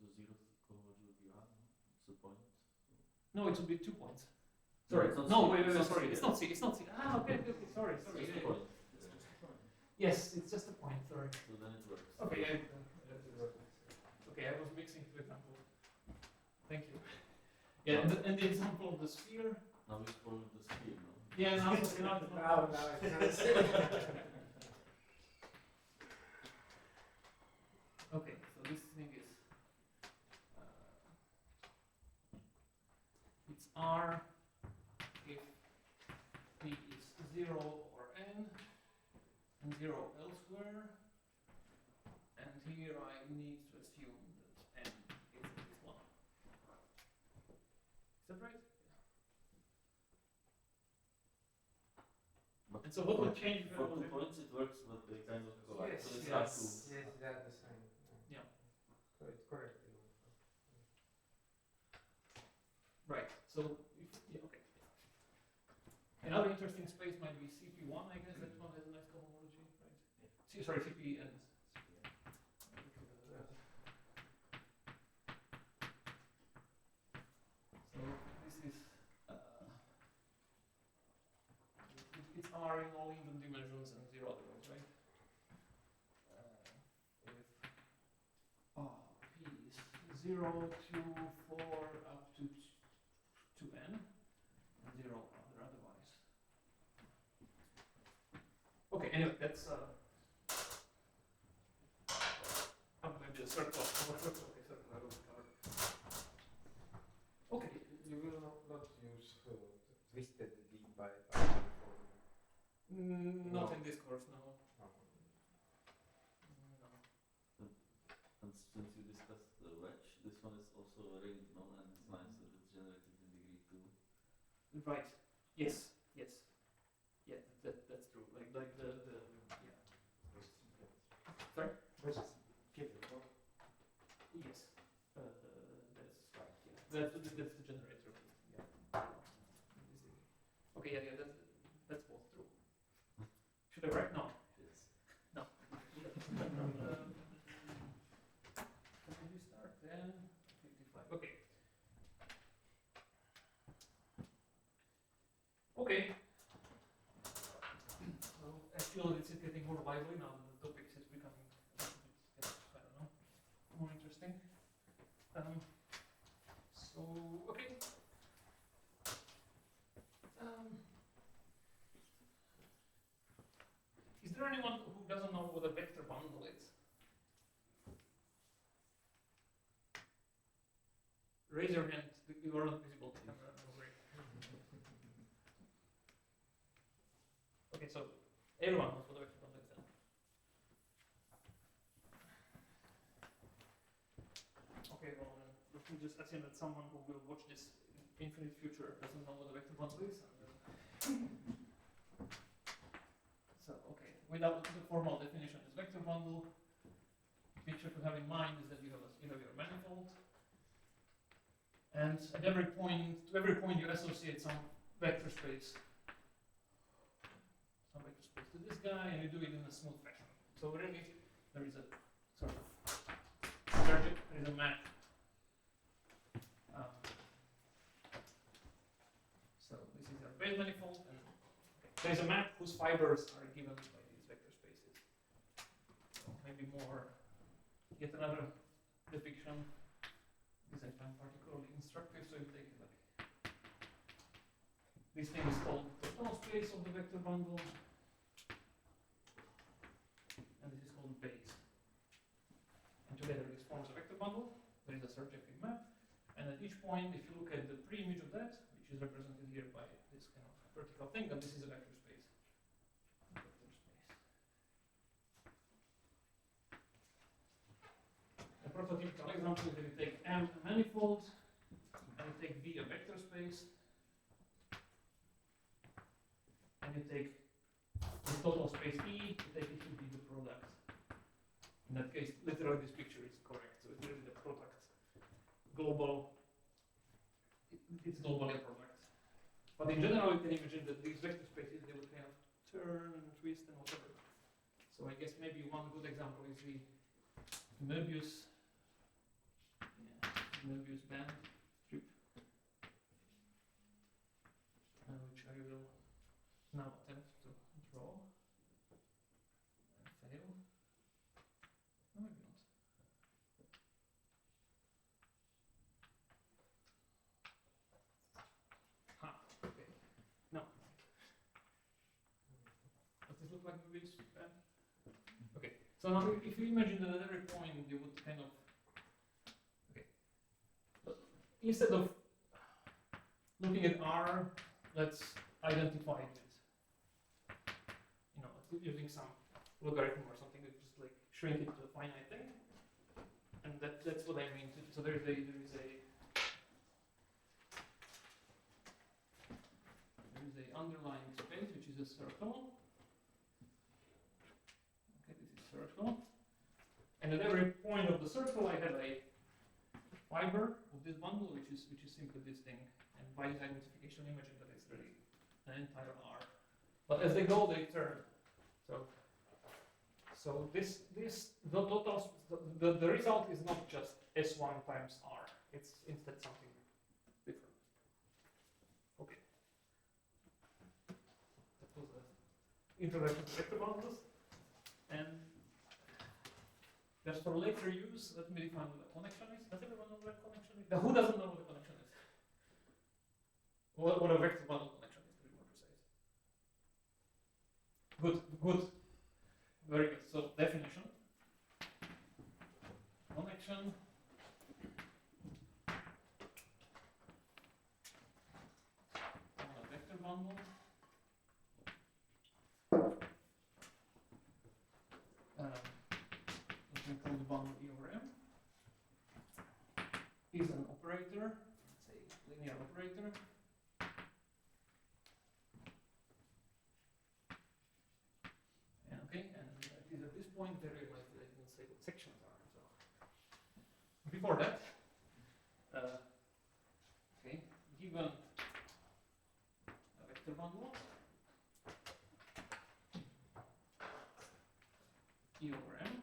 The zeroth cohomology would be R, no? What's the point? No, it would be 2 points. No, Sorry, it's not no, C, wait, it's not sorry, C, it's yeah. not C, it's not C. Ah, okay, sorry, It's yeah, just a yeah. point. Yes, it's just a point, sorry. So then it works. Okay, yeah. Okay, I was mixing two examples. Thank you. Yeah, and the example of the sphere. Now we follow the sphere, no? Yeah, now it's not. Now it's Okay, so this thing is it's R if p is 0 or n and 0 elsewhere, and here I need to assume that n is at least 1. And so what would change if For I 2 was points it works, but they kind of collide. Yes, So it's yes. hard to. Yes, they are the same. Yeah. So it's correct. Right. So if, yeah, okay. Another interesting space might be CP1. I guess that one has a nice cohomology, right? Sorry, CP and. So this is it's R in all even dimensions and 0 otherwise, right? If P is 0 to 4 up to n, and 0 otherwise. Okay, anyway, that's maybe a circle. Okay, circle I will cover. Okay. You will not use twisted D by for Not No. in this course, no. No. And since you discussed the wedge, this one is also a ring, no? And it's nice that it's generated in degree 2. Right. Yes. Yes. Yeah. That's true. Like the yeah. Sorry. Versus given. Yes. That's right. Yeah. That's the generator. Yeah. Okay. Yeah. That's both true. Should I write? No. Yes. No. When did we start then? 55. Okay. Okay. So actually, this is getting more lively now. The topics is becoming a bit, I don't know, more interesting. So okay. Is there anyone who doesn't know what a vector bundle is? Raise your hand. You are not visible to camera. Don't worry. Okay, so everyone knows what a vector bundle is then. Okay, well then let me just assume that someone who will watch this in infinite future doesn't know what a vector bundle is. So okay, without the formal definition, this vector bundle picture to have in mind is that you have your manifold, and at every point, to every point you associate some vector space to this guy, and you do it in a smooth fashion. So really, there is a sort of surrogate, there is a map. So this is our base manifold, and there is a map whose fibers are given by these vector spaces. So maybe more, yet another depiction. This I find particularly instructive. So you take like this thing is called the total space of the vector bundle. And this is called base. And together this forms a vector bundle. There is a surjective map. And at each point, if you look at the pre-image of that, which is represented here by this kind of vertical thing, then this is a vector space. A prototypical example is that you take M a manifold, and you take V a vector space, and you take the total space E, you take it to be the product. In that case, literally this picture is correct. So it's really the product. Global, it's globally a product. But in general, you can imagine that these vector spaces, they would kind of turn and twist and whatever. So I guess maybe one good example is the Möbius band strip, which I will now attempt to draw and fail. No, maybe not. Ha, okay. No. Does this look like Möbius band? Okay. So now if you imagine that at every point you would kind of instead of looking at R, let's identify it with, using some logarithm or something that just like shrink it to a finite thing. And that's what I mean. So there is a underlying space which is a circle, circle. And at every point of the circle, I have a fiber of this bundle, which is simply this thing. And by identification, imagine that it's really an entire R. But as they go, they turn. So the result is not just S1 times R. It's instead something different. Okay. That was an introduction to vector bundles. And just for later use, let me define what a connection is. Does everyone know what a connection is? Now, who doesn't know what a connection is? What a vector bundle connection is, to be more precise. Good. Very good. So definition. Connection on a vector bundle we can call the bundle E over M is an operator, let's say linear operator. And okay, and it is at this point very likely I can say what sections are. So before that, okay, given a vector bundle E over M,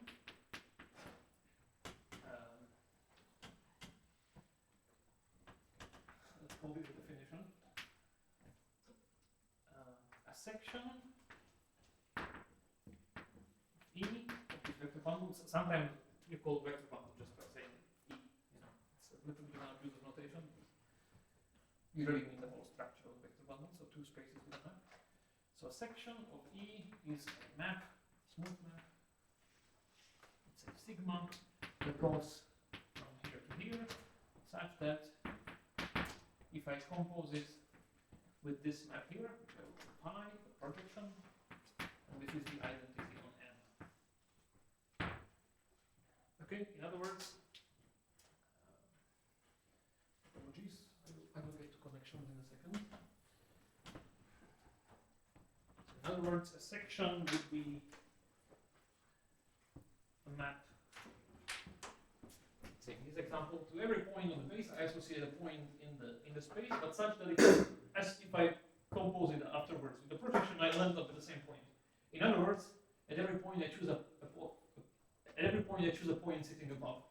let's call this a definition. A section E of this vector bundle. Sometimes you call vector bundle just by saying E. You know, it's a little bit of an abuse of notation. You really mean the whole structure of the vector bundle, so two spaces with a map. So a section of E is a map, smooth map. It's a sigma that goes from here to here, such that if I compose it with this map here, which I will call pi, the projection, and this is the identity on M. Okay, in other words, apologies, I will get to connections in a second. In other words, a section would be a map. Say in this example, to every point on the base, I associate a point in the space, but such that if I compose it afterwards with the projection, I land up at the same point. In other words, at every point I choose a point sitting above.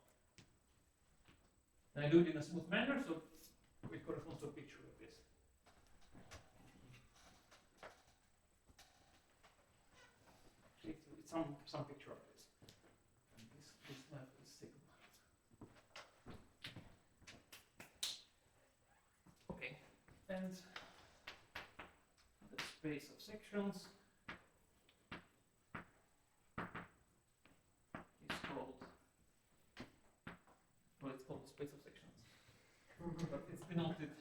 And I do it in a smooth manner, so it corresponds to a picture of this. It's some picture of this. And this map is sigma. Okay, and the space of sections is called, well, it's called the space of sections, but it's denoted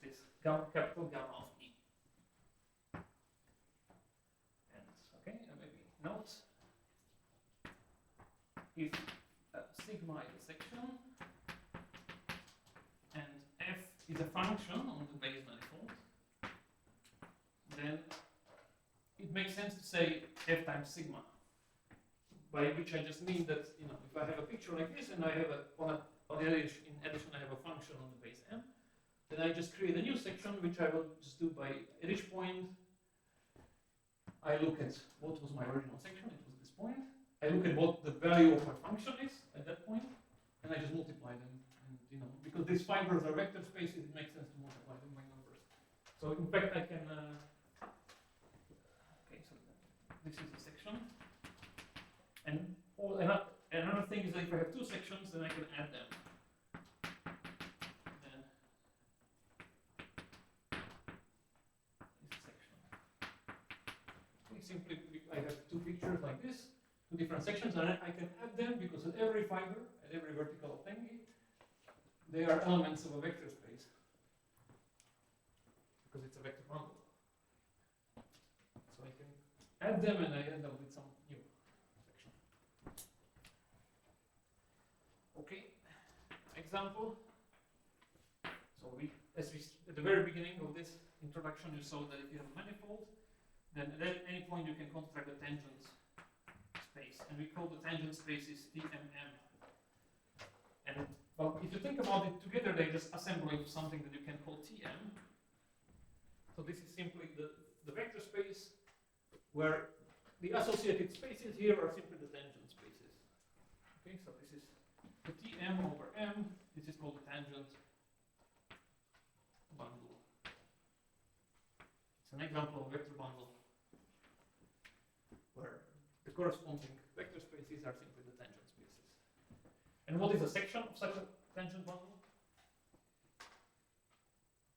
it is capital gamma of E. And okay, and maybe note if sigma is a section and f is a function on the base manifold, then it makes sense to say f times sigma, by which I just mean that, you know, if I have a picture like this and I have in addition I have a function on the base M, then I just create a new section, which I will just do by, at each point I look at what was my original section, it was this point. I look at what the value of my function is at that point, and I just multiply them. And, you know, because these fibers are vector spaces, it makes sense to multiply them by numbers. So in fact, I can. Okay, so this is a section, and another thing is that if I have two sections, then I can add them. And this section. Okay, simply, I have two pictures like this. Two different sections, and I can add them because at every fiber, at every vertical thingy, they are elements of a vector space. Because it's a vector bundle. So I can add them and I end up with some new section. Okay, example. So at the very beginning of this introduction, you saw that if you have a manifold, then at any point you can construct the tangents space, and we call the tangent spaces TMM. And well, if you think about it together, they just assemble into something that you can call TM. So this is simply the vector space where the associated spaces here are simply the tangent spaces. Okay, so this is the TM over M. This is called the tangent bundle. It's an example of vector bundle where the corresponding vector spaces are simply the tangent spaces. And what is a section of such a tangent bundle?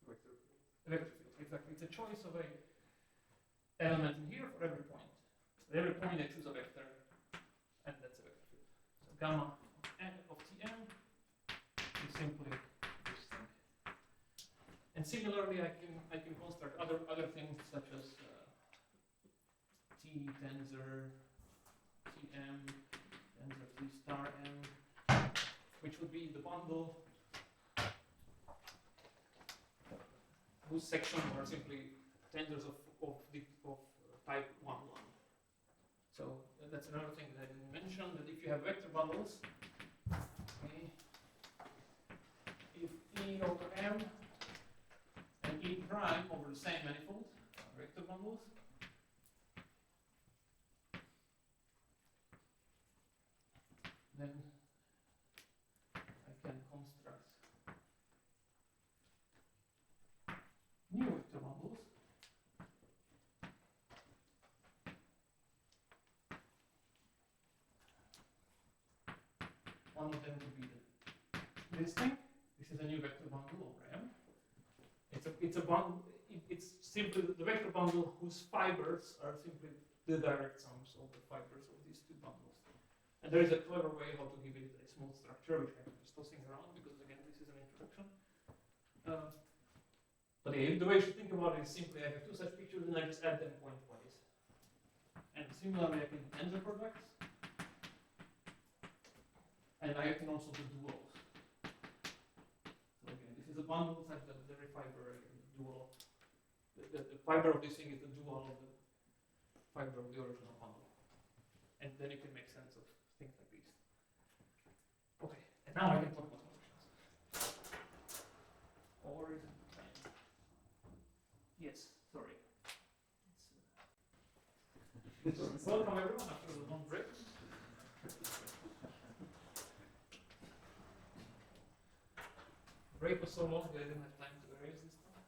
Vector. A vector field, exactly. It's a choice of a element in here for every point. At every point I choose a vector, and that's a vector field. So gamma of Tm is simply this thing. And similarly, I can construct other things such as T tensor Tm tensor T star M, which would be the bundle whose sections are simply tensors of type 1, 1. So that's another thing that I didn't mention, that if you have vector bundles, okay, if E over M and E prime over the same manifold are vector bundles, then I can construct new vector bundles. One of them would be this thing. This is a new vector bundle over M. It's a bundle. It's simply the vector bundle whose fibers are simply the direct sums of the fibers of these two bundles. And there is a clever way how to give it a smooth structure, which I'm just tossing around because again this is an introduction. But yeah, the way you should think about it is simply I have two such pictures and I just add them pointwise. And similarly I can do tensor products. And I can also do duals. So again, this is a bundle such that every fiber is a dual. The fiber of this thing is the dual of the fiber of the original bundle. And then you can make sense of things like these. Okay, and now I can talk about functions. Or is it time? Yes, sorry. Welcome everyone after the long break. Break was so long that I didn't have time to erase this stuff.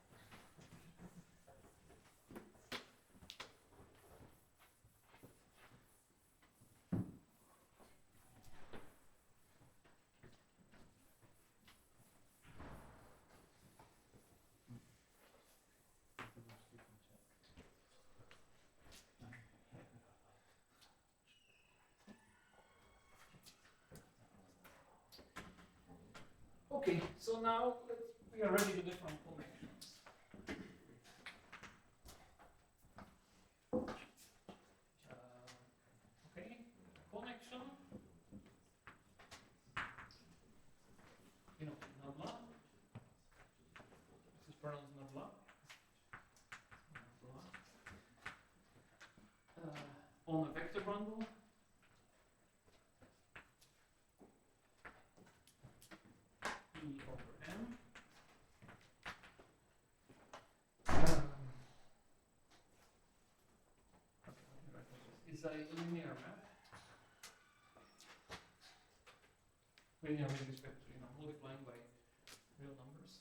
Okay, so now we are ready to define connections. Okay, connection. You know, nabla. This is pronounced nabla. On a vector bundle. E over M. Is a linear map. Linear with respect to multiplying by real numbers.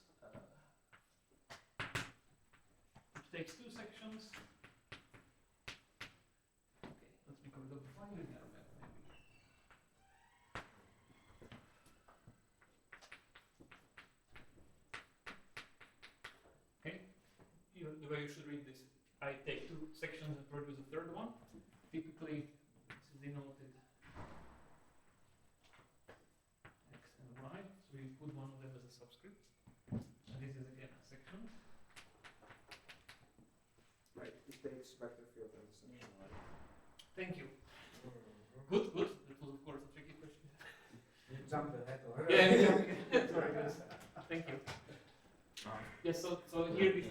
It takes two sections. Okay, let's make a bilinear map maybe. Okay, the way you should read this, I take two sections and produce a third one. Typically, this is denoted X and Y, so we put one of them as a subscript. And this is again a section. Right, it takes vector field as a section. Thank you. Good, good. That was of course a tricky question. You jumped ahead already. Yeah, sorry guys. Thank you. Yes, so here we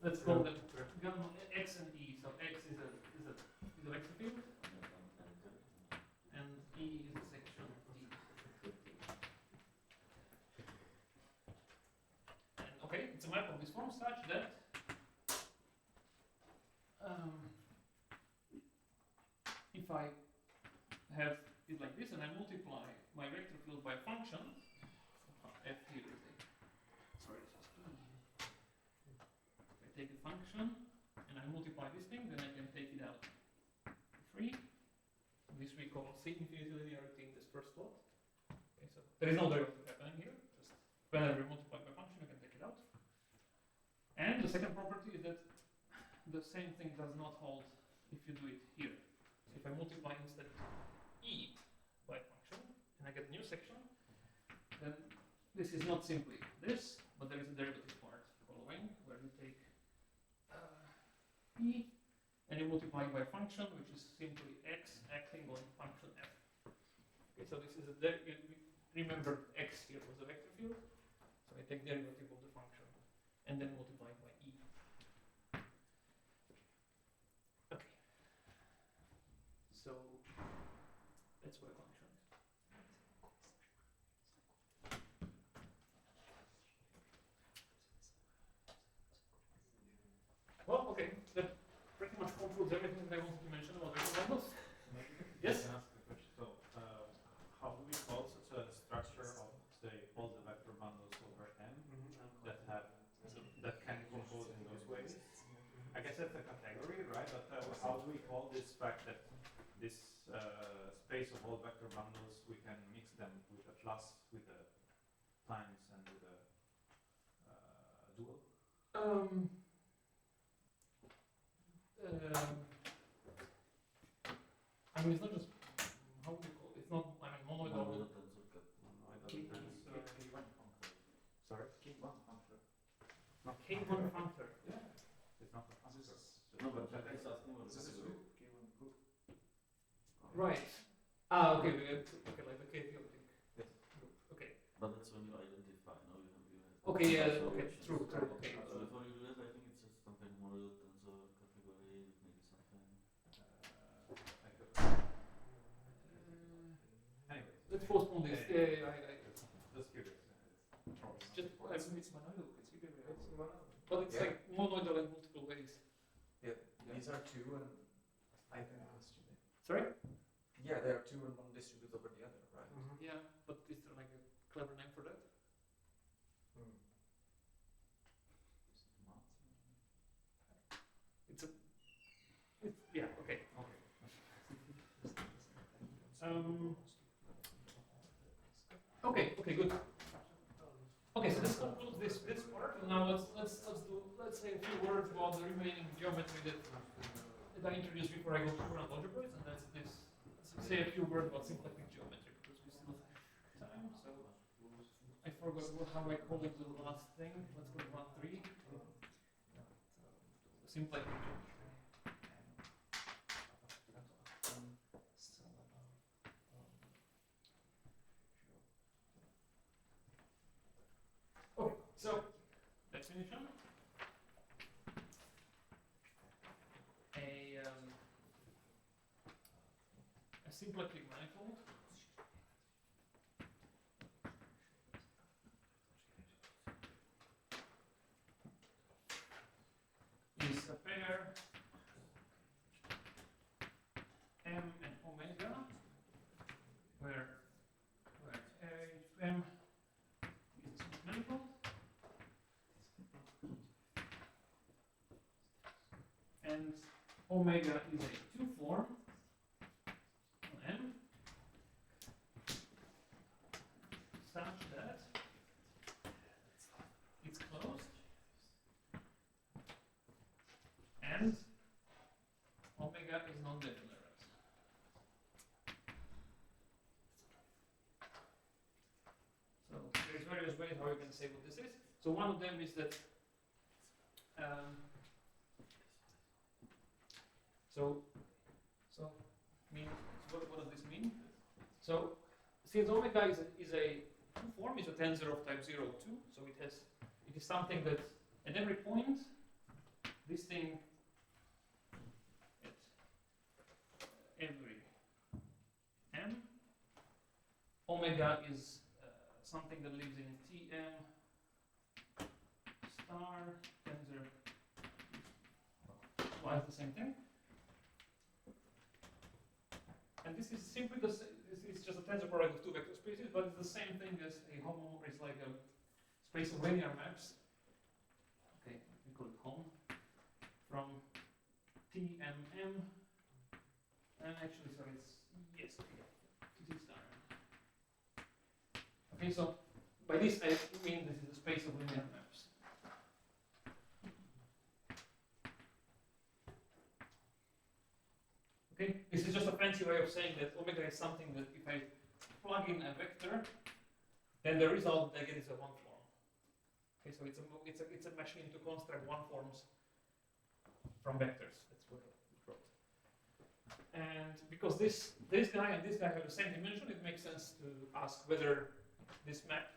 let's call them gamma X and E. So X is a vector field. form such that if I have it like this and I multiply my vector field by a function, f here is a, sorry, if I take a function and I multiply this thing, then I can take it out for free. This we call C infinity linearity in this first plot. Okay, so there is no derivative happening here, just whenever you multiply by function, you can take it out. And the second property is that the same thing does not hold if you do it here. So if I multiply instead E by a function, and I get a new section, then this is not simply this, but there is a derivative part following, where you take E, and you multiply it by a function, which is simply x acting on function f. Okay, so this is a remember x here was a vector field, so I take derivative of the function and then multiply it by E. Okay. So that's what a function is. Well, okay, that pretty much concludes everything that I wanted to mention about vector bundles. Yes? Can I ask a question? So, how do we call such a structure of, say, all the vector bundles over n that can compose in those ways? I guess that's a category, right? But how do we call this fact that this space of all vector bundles, we can mix them with a plus, with a times, and with a dual? I mean, it's not just, how would you call it? It's not, I mean, monoidal. Monoidal tensor cut. K1 functor. Sorry? K1 functor. No, K1 functor. Yeah. It's not a functor. No, but that is asking about This is the group, K1 group. Right. Ah, okay, okay, like the K theoretic Yes. group. Okay. But that's when you identify, no? You have Okay, yeah, so okay, it's true, just- true, okay. So before you do that, I think it's just something monoidal tensor category, maybe something. Anyway. Let's postpone this. Yeah, I just curious. just, It's monoidal, it's but it's Yeah. like monoidal in multiple ways. Yeah, these are two and I can Sorry? Yeah, there are two and one distributes over the other, right? Yeah, but is there like a clever name for that? It's a. It's, yeah. Okay. Okay. Okay. Okay. Good. Okay. So this concludes this part. And now let's say a few words about the remaining geometry that I introduced before I go to Courant algebras, and that's this. Let's say a few words about symplectic geometry because we still have time. So I forgot how I called it the last thing. Let's go to round 3. Symplectic geometry. Okay, so definition. A symplectic manifold is a pair M and omega, where M is a manifold and omega is a 2 form on M such that it's closed and omega is non-degenerate. So there's various ways how you can say what this is. So one of them is that what does this mean? So since omega is a 2 form, is a tensor of type 0, 2, so it is something that at every point this thing at every m omega is something that lives in Tm star tensor implies the same thing. And this is simply this is just a tensor product of two vector spaces, but it's the same thing as a homomorph. It's like a space of linear maps. Okay, we call it hom from TMM. And actually, sorry, it's yes, to T star. Okay, so by this I mean this is a space of linear maps. Okay, this is just a fancy way of saying that omega is something that if I plug in a vector, then the result I get is a one form. Okay, so it's a machine to construct one forms from vectors. That's what it wrote. And because this guy and this guy have the same dimension, it makes sense to ask whether this map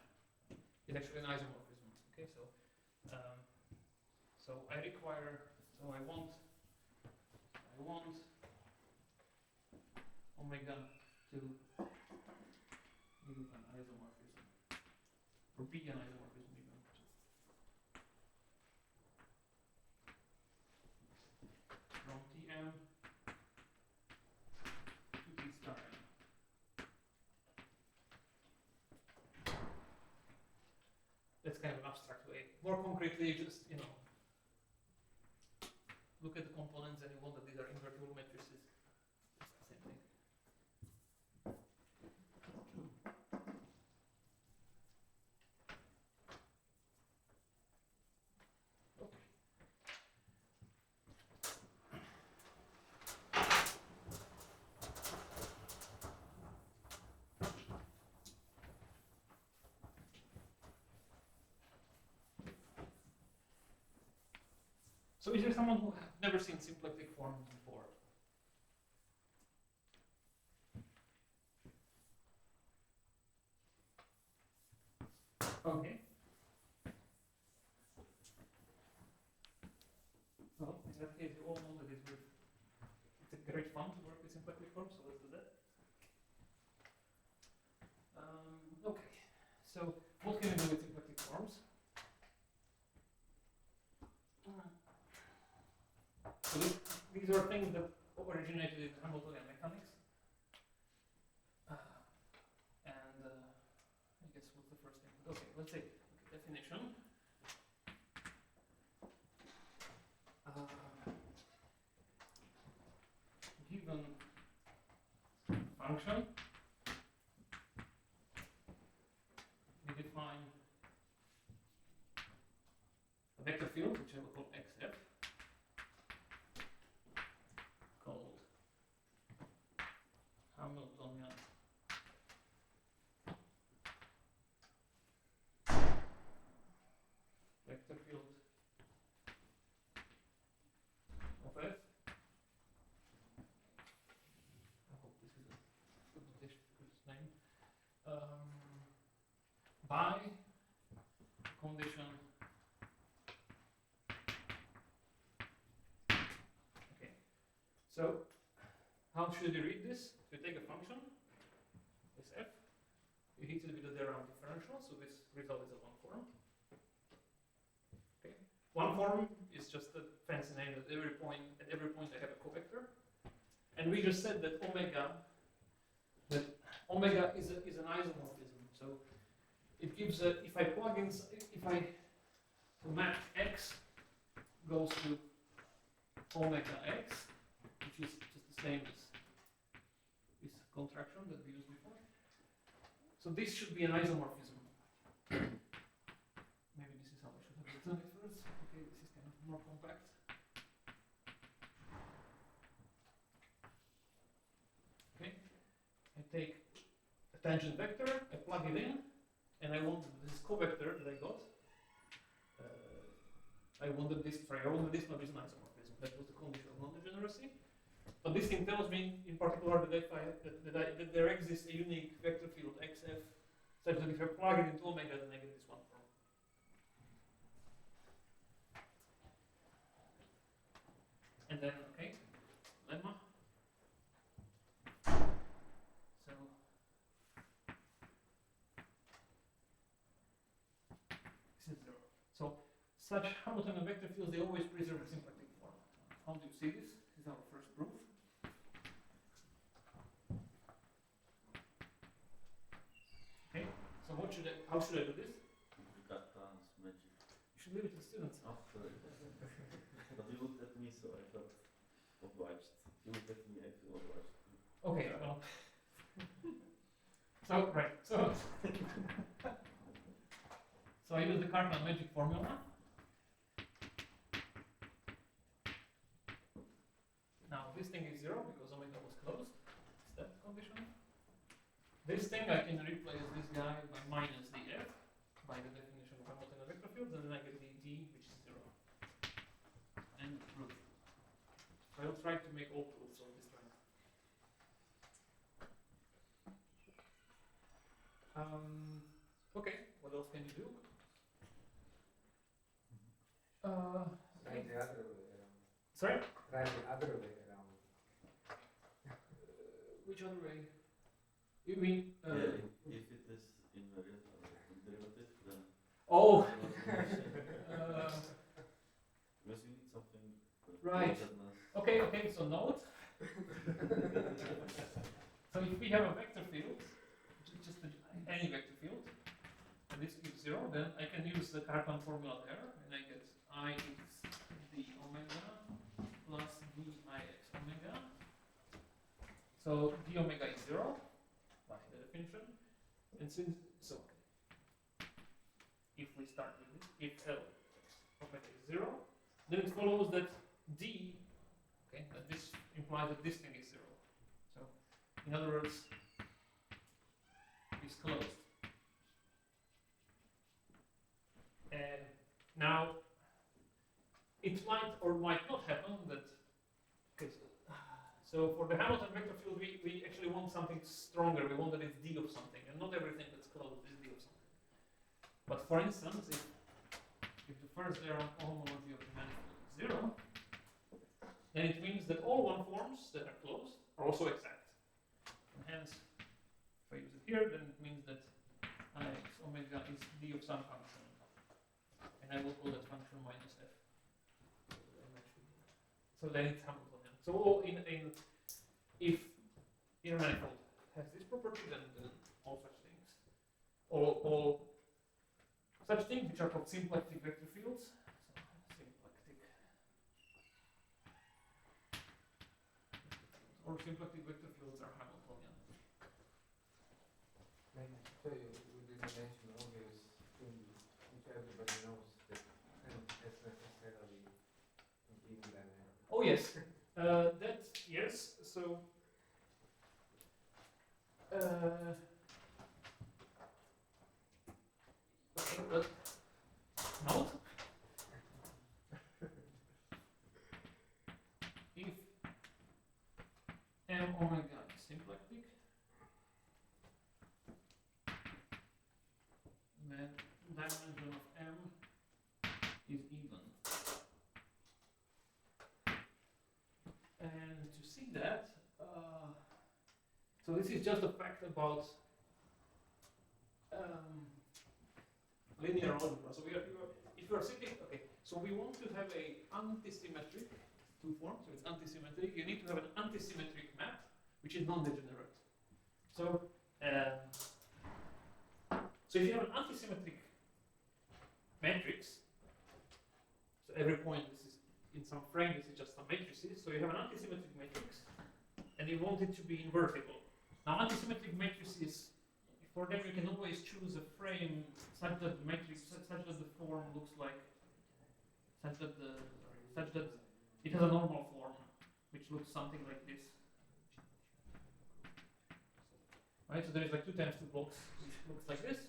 is actually an isomorphism. Okay, so I want omega to give an isomorphism or be an isomorphism even. From Tm to T star m. That's kind of an abstract way. More concretely, just look at the components and you want that these are invertible matrices. It's the same thing. Okay. So is there someone who has never seen symplectic forms before? Okay. Well, in that case, you all know that it's a great fun to work with symplectic forms, so let's do that. Okay, so what can we do with symplectic forms? So these are things that originated in Hamiltonian mechanics. And I guess what's the first thing? Okay, let's say definition. Given function, we define a vector field, which I will call xf, called Hamiltonian vector field of f. I hope this is a good name. By condition. Okay. So how should we read this? We take a function, this f, we hit it with a Derived differential, so this result is a one form. Okay. One form is just a fancy name that at every point I have a covector. And we just said that omega is an isomorphism. So it gives a, if I plug in, the map x goes to omega x, which is just the same as this contraction that we used before. So this should be an isomorphism. Maybe this is how I should have written it first. Okay, this is kind of more compact. Okay, I take a tangent vector, I plug it in, and I want this covector that I got. I wanted this one is an isomorphism. That was the condition of non-degeneracy. But this thing tells me, in particular, that there exists a unique vector field xf, such that if I plug it into omega, then I get this one form. And then, okay, lemma. So this is 0. So such Hamiltonian vector fields, they always preserve a symplectic form. How do you see this? This is our first proof. Okay, so how should I do this? Cartan's magic. You should leave it to the students. Oh, sorry. But you looked at me, so I felt obliged. You looked at me, I feel obliged. Okay, well. So, right, so. So I use the Cartan magic formula. Now this thing is 0 because omega was closed. Is that the condition? This thing I can replace this guy by minus the f by the definition of Hamiltonian vector fields, and then I get the d, which is 0. And proof. So I will try to make all proofs of this kind. Okay, what else can you do? Try the other way around. Sorry? Try the other way around. Which other way? You mean? Yeah, if it is invariant or derivative, then. Oh! Because you need something. Right. Okay, okay, so note. So if we have a vector field, just any vector field, and this gives 0, then I can use the Cartan formula there, and I get I is d omega plus d ix omega. So d omega is 0 by the definition, and since so if we start with this, if L omega is 0, then it follows that d, okay, that this implies that this thing is 0. So in other words, it's closed. And now it might or might not happen that, okay, so for the Hamilton vector field we actually want something stronger. We want that it's d of something, and not everything that's closed is d of something. But for instance, if the first Laurent homology of the manifold is 0, then it means that all one forms that are closed are also exact. And hence, if I use it here, then it means that ix omega is d of some function. And I will call that function minus f. So then it's Hamiltonian. So if inner manifold has this property, then all such things, all such things which are called symplectic vector fields. So symplectic, or symplectic vector fields are Hamiltonian. So you didn't mention obvious thing which everybody knows that it's necessarily even then. Oh yes, that yes. So note if m omega is symplectic, then dimension of m is even. And to see that, so this is just a fact about linear algebra. So if you are sitting, okay, so we want to have a antisymmetric two forms. So it's antisymmetric. You need to have an antisymmetric map, which is non-degenerate. So, so if you have an antisymmetric matrix, so every point this is in some frame, this is just some matrices. So you have an antisymmetric matrix, and you want it to be invertible. Now, antisymmetric matrices, for them you can always choose a frame such that the matrix, such that the form looks like, such that it has a normal form, which looks something like this. Right, so there is like 2 times 2 blocks, which looks like this,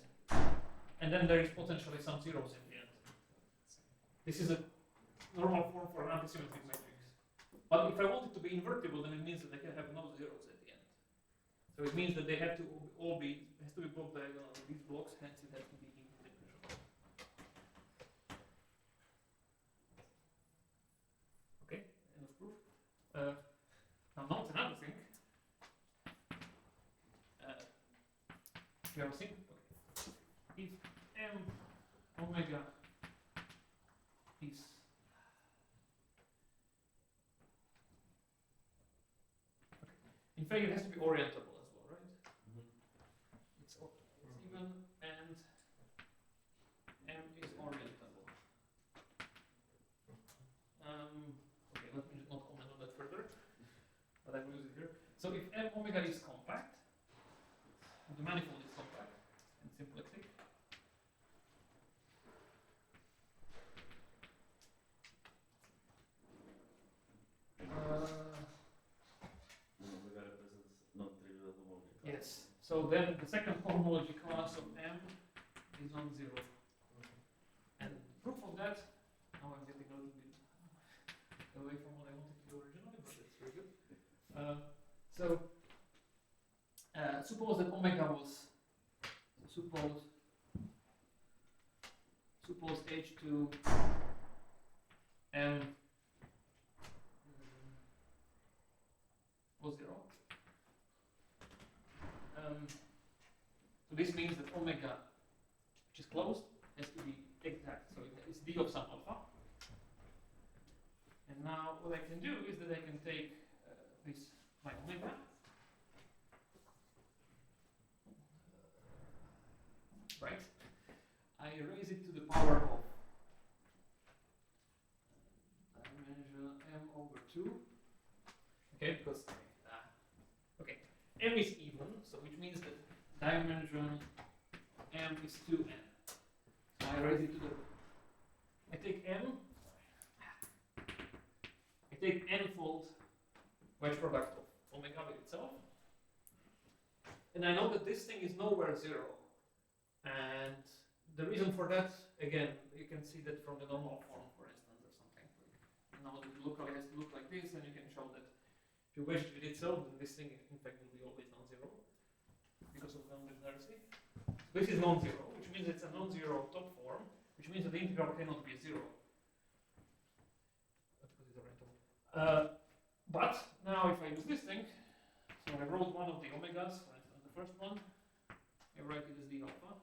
and then there is potentially some zeros at the end. This is a normal form for an antisymmetric matrix. But if I want it to be invertible, then it means that they can have no zeros at the end. So it means that they have to all be, has to be block diagonal of these blocks, hence it has to be indifferential. Okay, end of proof. Now note another thing. If you have a thing, okay. If m omega fact, it has to be orientable as well, right? Mhm. It's even and M is orientable. Okay, let me not comment on that further, but I will use it here. So if M omega is compact, the manifold is compact and symplectic, Omega represents non-trivial homology. yes. So then the second homology class of M is non-zero. And proof of that, now I'm getting a little bit away from what I wanted to do originally, but that's very good. Suppose that omega was, suppose H2 M was 0. So this means that omega, which is closed, has to be exact. So it's d of some alpha. And now what I can do is that I can take this, my omega, right? I raise it to the power of dimension m over 2. Okay, because okay, m is even, so which means that dimension m is 2n. So I raise it to the, I take n-fold wedge product of omega with itself, and I know that this thing is nowhere 0. And the reason for that, again, you can see that from the normal form, for instance, or something. Like, now the locally has to look like this, and you can show that if you wedge it with itself, then this thing, in fact, will be always non-zero because of non-linearity. So this is non-zero, which means it's a non-zero top form, which means that the integral cannot be 0. But now, if I use this thing, so I wrote one of the omegas, for instance, the first one, I write it as d alpha.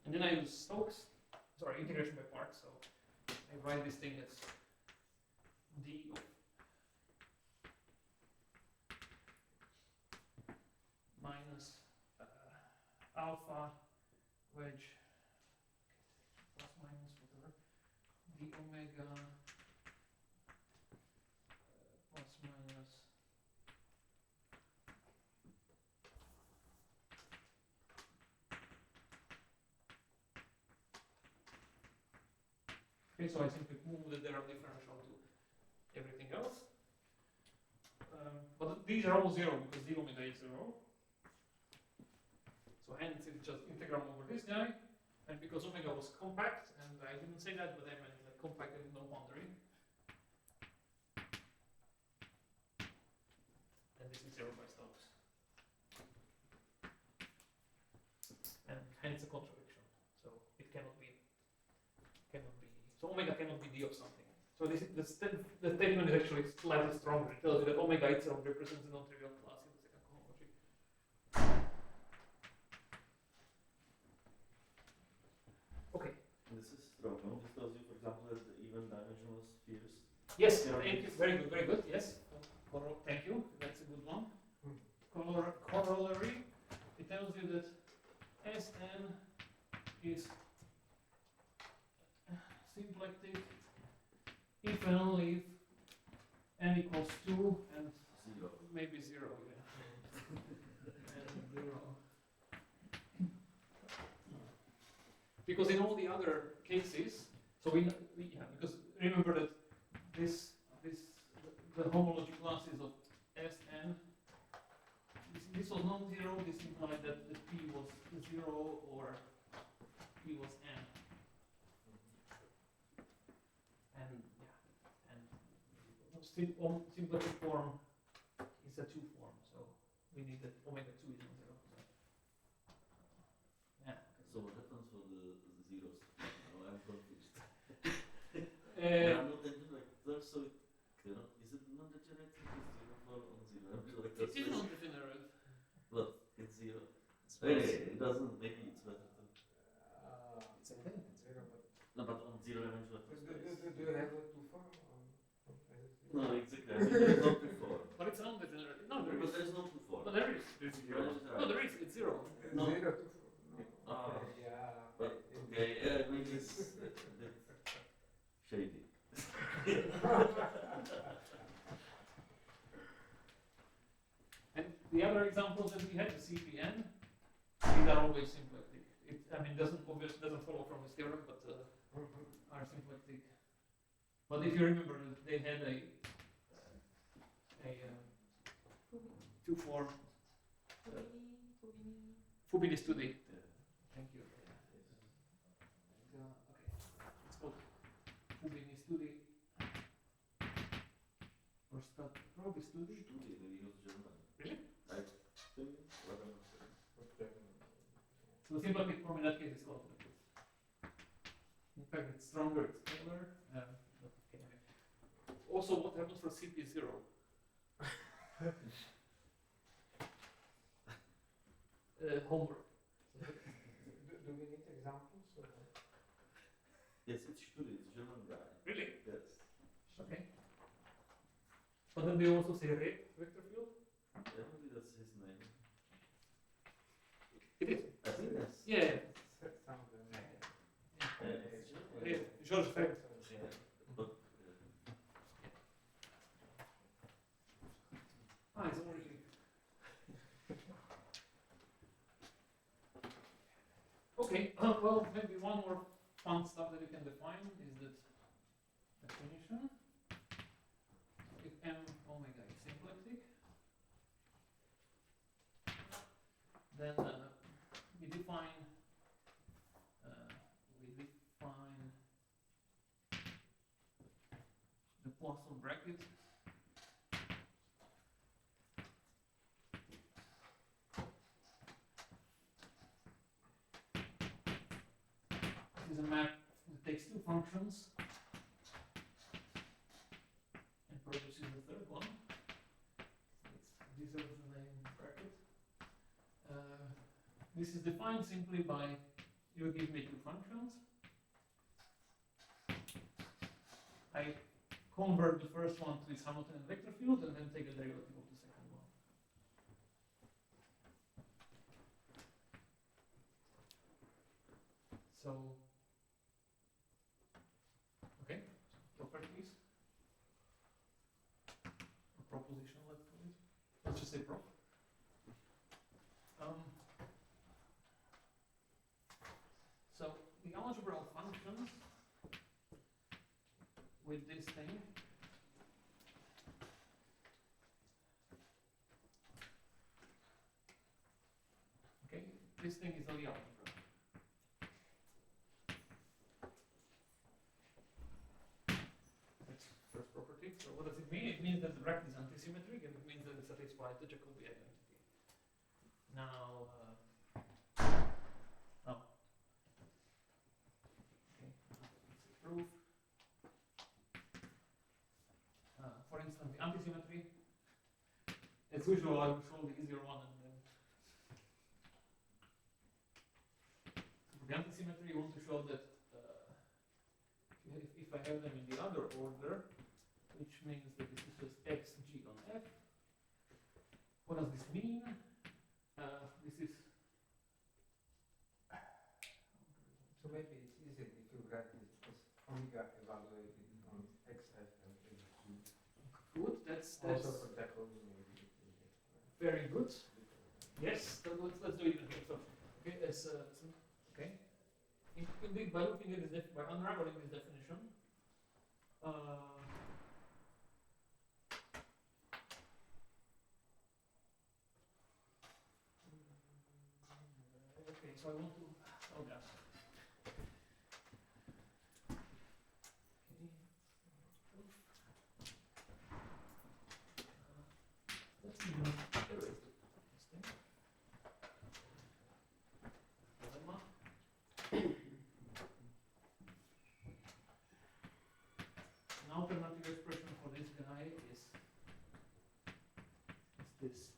And then I use Stokes, sorry, integration by parts, so I write this thing as d of minus alpha wedge plus minus whatever d omega plus minus okay, so I simply move the Dirac differential to everything else. But these are all 0 because d omega is 0. So hence it's just integral over this guy. And because omega was compact, and I didn't say that, but I meant that compact with no boundary. And this is 0 by Stokes. And hence a contradiction. So it cannot be. So omega cannot be d of something. So this is, the statement is actually slightly stronger. It tells you that omega itself represents a non-trivial class in the second homology. Okay. This is strong, no? This tells you, for example, that the even dimensional spheres. Yes, thank you. Very good, very good. Yes. Thank you. That's a good one. Corollary. It tells you that Sn is symplectic if and only if n equals 2 and 0. maybe 0, yeah. And 0. Because in all the other cases, so we yeah, because remember that the homology classes of Sn, this was non-zero, this implied that the P was 0 or P was n. And yeah, and symplectic form is a 2 form, so we need that omega 2 is non-zero. So. Yeah. So what happens for the zeros? Now I'm confused. Uh, I'm not like there, so it cannot. Is it non-degenerate? It's 0 for on 0. I'm like it is non-degenerate. But it's 0. Anyway, it doesn't. Maybe it's better to. It's zero, but No, but on 0 dimensional do space. you have a 2 form? No, it's there's no before. But it's on the general. No, there But is. there's no before. No, there is. There's zero. No, there is. It's zero. No. 0 to 4. No. Ah. Okay, yeah. But okay, maybe it's a bit shady. And the other examples that we had, the CPN, these are always symplectic. It, I mean, doesn't follow from this theorem, but are symplectic. But if you remember, they had a 2-4 Fubini studi. Thank you. Okay, it's called Fubini studi. Or probably studi. Studi, maybe he was German. Really? Right? Studi? What am I saying? So the symplectic form in that case is called liquid. In fact, it's stronger, it's smaller. But okay. Also, what happens for CP0? Homework. Do we need examples? Yes, it's Studi, it's a German guy. Really? Yes. Okay. But then they also say red vector field? Yeah, maybe that's his name. It is. I think yes. Yeah. Sounds It's German. Yeah. George Feld. Yeah. But It's already. Okay, well, maybe one more fun stuff that you can define is that definition. If M omega is symplectic, then we define the Poisson bracket. This is a map that takes two functions and produces the third one. It deserves the name bracket. This is defined simply by you give me two functions. I convert the first one to its Hamiltonian vector field and then take a derivative of the second one. So, okay, properties, or proposition, let's call it. Let's just say prop. So the algebral functions with this thing okay, this thing is the algebra. That's first property. So what does it mean? It means that the bracket is antisymmetric, and it means that it satisfies the Jacobi identity. Now, okay, it's a proof. For instance, the antisymmetry. As usual, I will show the easier one, and then for the antisymmetry, you want to show that if I have them in the other order, which means that this is just x g on f. What does this mean? This is. So maybe it's easy if you write this as omega evaluated on xf and xg. Good. That's Also for Jacobi maybe. very good. Yes. So let's do it again. So okay, okay. Indeed, by looking at this, by unraveling this definition. Okay, so I want to. Oh gosh. Let's see. Erase this thing. Dilemma. An alternative expression for this guy is this.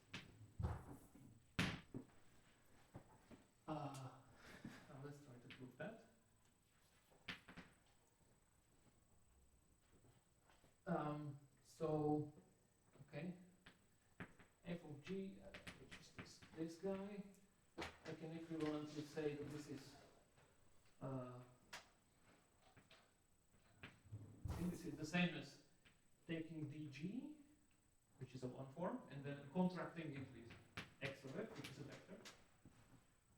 guy, I can equivalently say that this is, I think this is the same as taking dg, which is a one form, and then contracting it with x of f, which is a vector.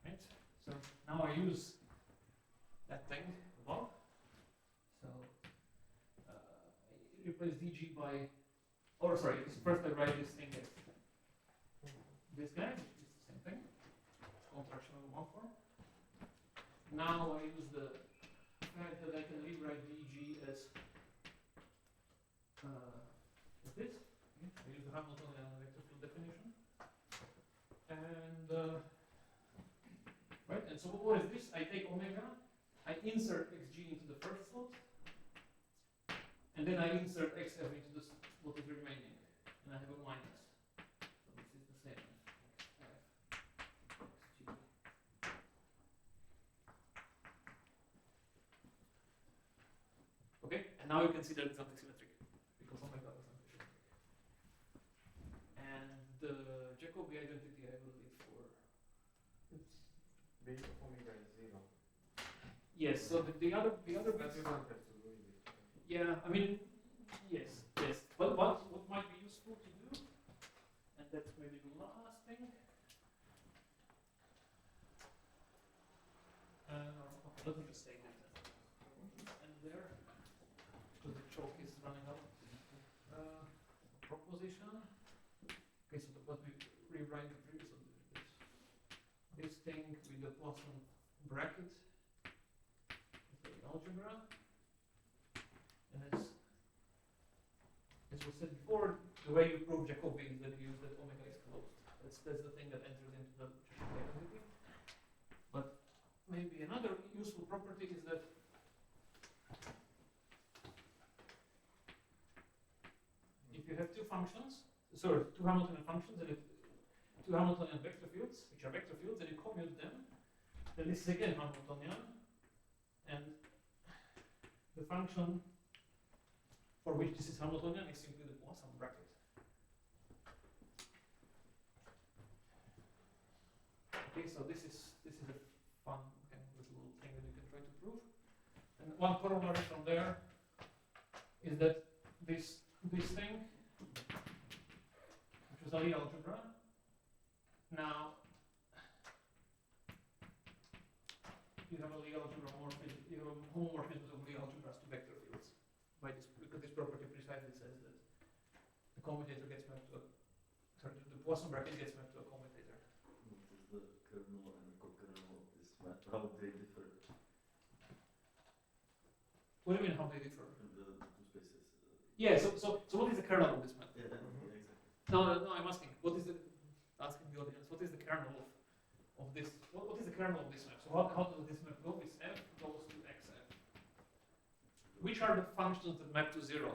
Right? So now I use that thing above. So I replace dg by, or sorry, first I write this thing as this guy, which is the same thing, contraction of one form. Now I use the fact that I can rewrite dg as this. I use the Hamiltonian vector field definition. And right, and so what is this? I take omega, I insert xg into the first slot, and then I insert xf into the slot is remaining, and I have a minus. So this is the same as xf xg. Okay, and now you can see that it's antisymmetric because omega is antisymmetric. And the Jacobi identity I will leave for. Base of omega is 0. Yes, so the other But bits. you don't have to do it. Yeah, I mean, yes, yes. But what might be useful to do, and that's maybe the last thing. Okay, let me just say that. And there, because the chalk is running out. Proposition. Okay, so what we rewrite the previous one is this thing with the plus one bracket. Algebra, and as was said before, the way you prove Jacobi is that you use that omega is closed. That's the thing that enters into the Jacobi identity. But maybe another useful property is that if you have two functions, sorry, two Hamiltonian functions and two Hamiltonian vector fields, which are vector fields, and you commute them, then this is again Hamiltonian, and the function for which this is Hamiltonian is simply the Poisson bracket. Okay, so this is a fun kind of little thing that you can try to prove. And one corollary from there is that this thing, which was a Lie algebra, now you have a Lie algebra morphism, you have a homomorphism of Lie algebras to vector fields. By this, because this property precisely says that the commutator gets mapped to the Poisson bracket gets mapped to a commutator. What is the kernel and the co-kernel of this map? How they differ What do you mean how they differ? in the two spaces? Yeah, so what is the kernel of this map? Yeah, exactly. No, I'm asking, asking the audience, what is the kernel of this, what is the kernel of this map? So how does this map go? This f goes to xf. Which are the functions that map to 0?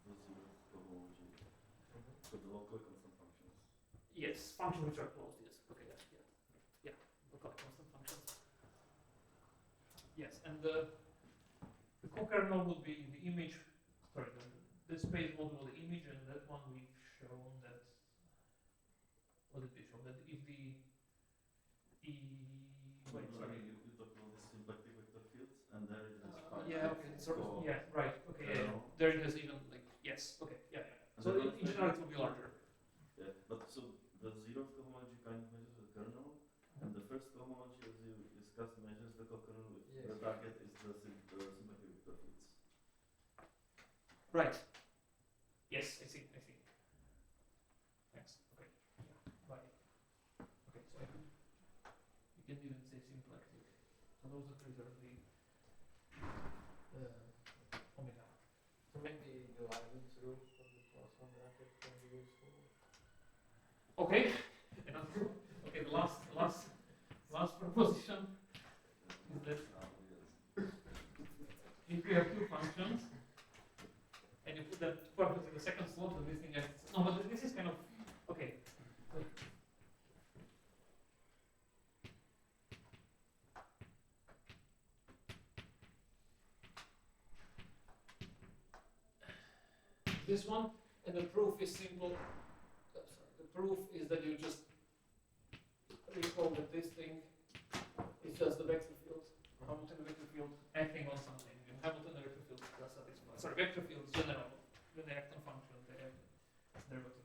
The zero cohomology. So the locally constant functions. Yes, functions which are closed, yes. Okay, yeah. Local constant functions. Yes, and the co-kernel would be in the image, sorry, the space modulo the image, and that one we've shown that, what did we show? That if the wait, sorry. You talk about the symplectic vector fields, and there it has Yeah, okay, sort of, yeah, right, okay, yeah, kernel. there it has even, like, yes, okay, yeah. And So then each target will be larger. Yeah, but so the zeroth cohomology kind of measures the kernel, and the first cohomology, as you discussed, measures the co-kernel with Yes. the target is the symplectic vector fields. Right. Yes, I see. Thanks. Okay. Yeah. Right. Okay, so you can even say symplectic. So those are preserve the omega. So maybe the Leibniz rule for the Poisson bracket can be useful. Okay. Okay, the last proposition is that if you have two functions and you put that function in the second slot, then this thing has no, but this is kind of okay. This one, and the proof is simple. Sorry, the proof is that you just recall that this thing is just the vector field, Hamilton vector field acting on something. And Hamilton vector field does satisfy. Sorry, vector fields general when they act on function, they have derivative.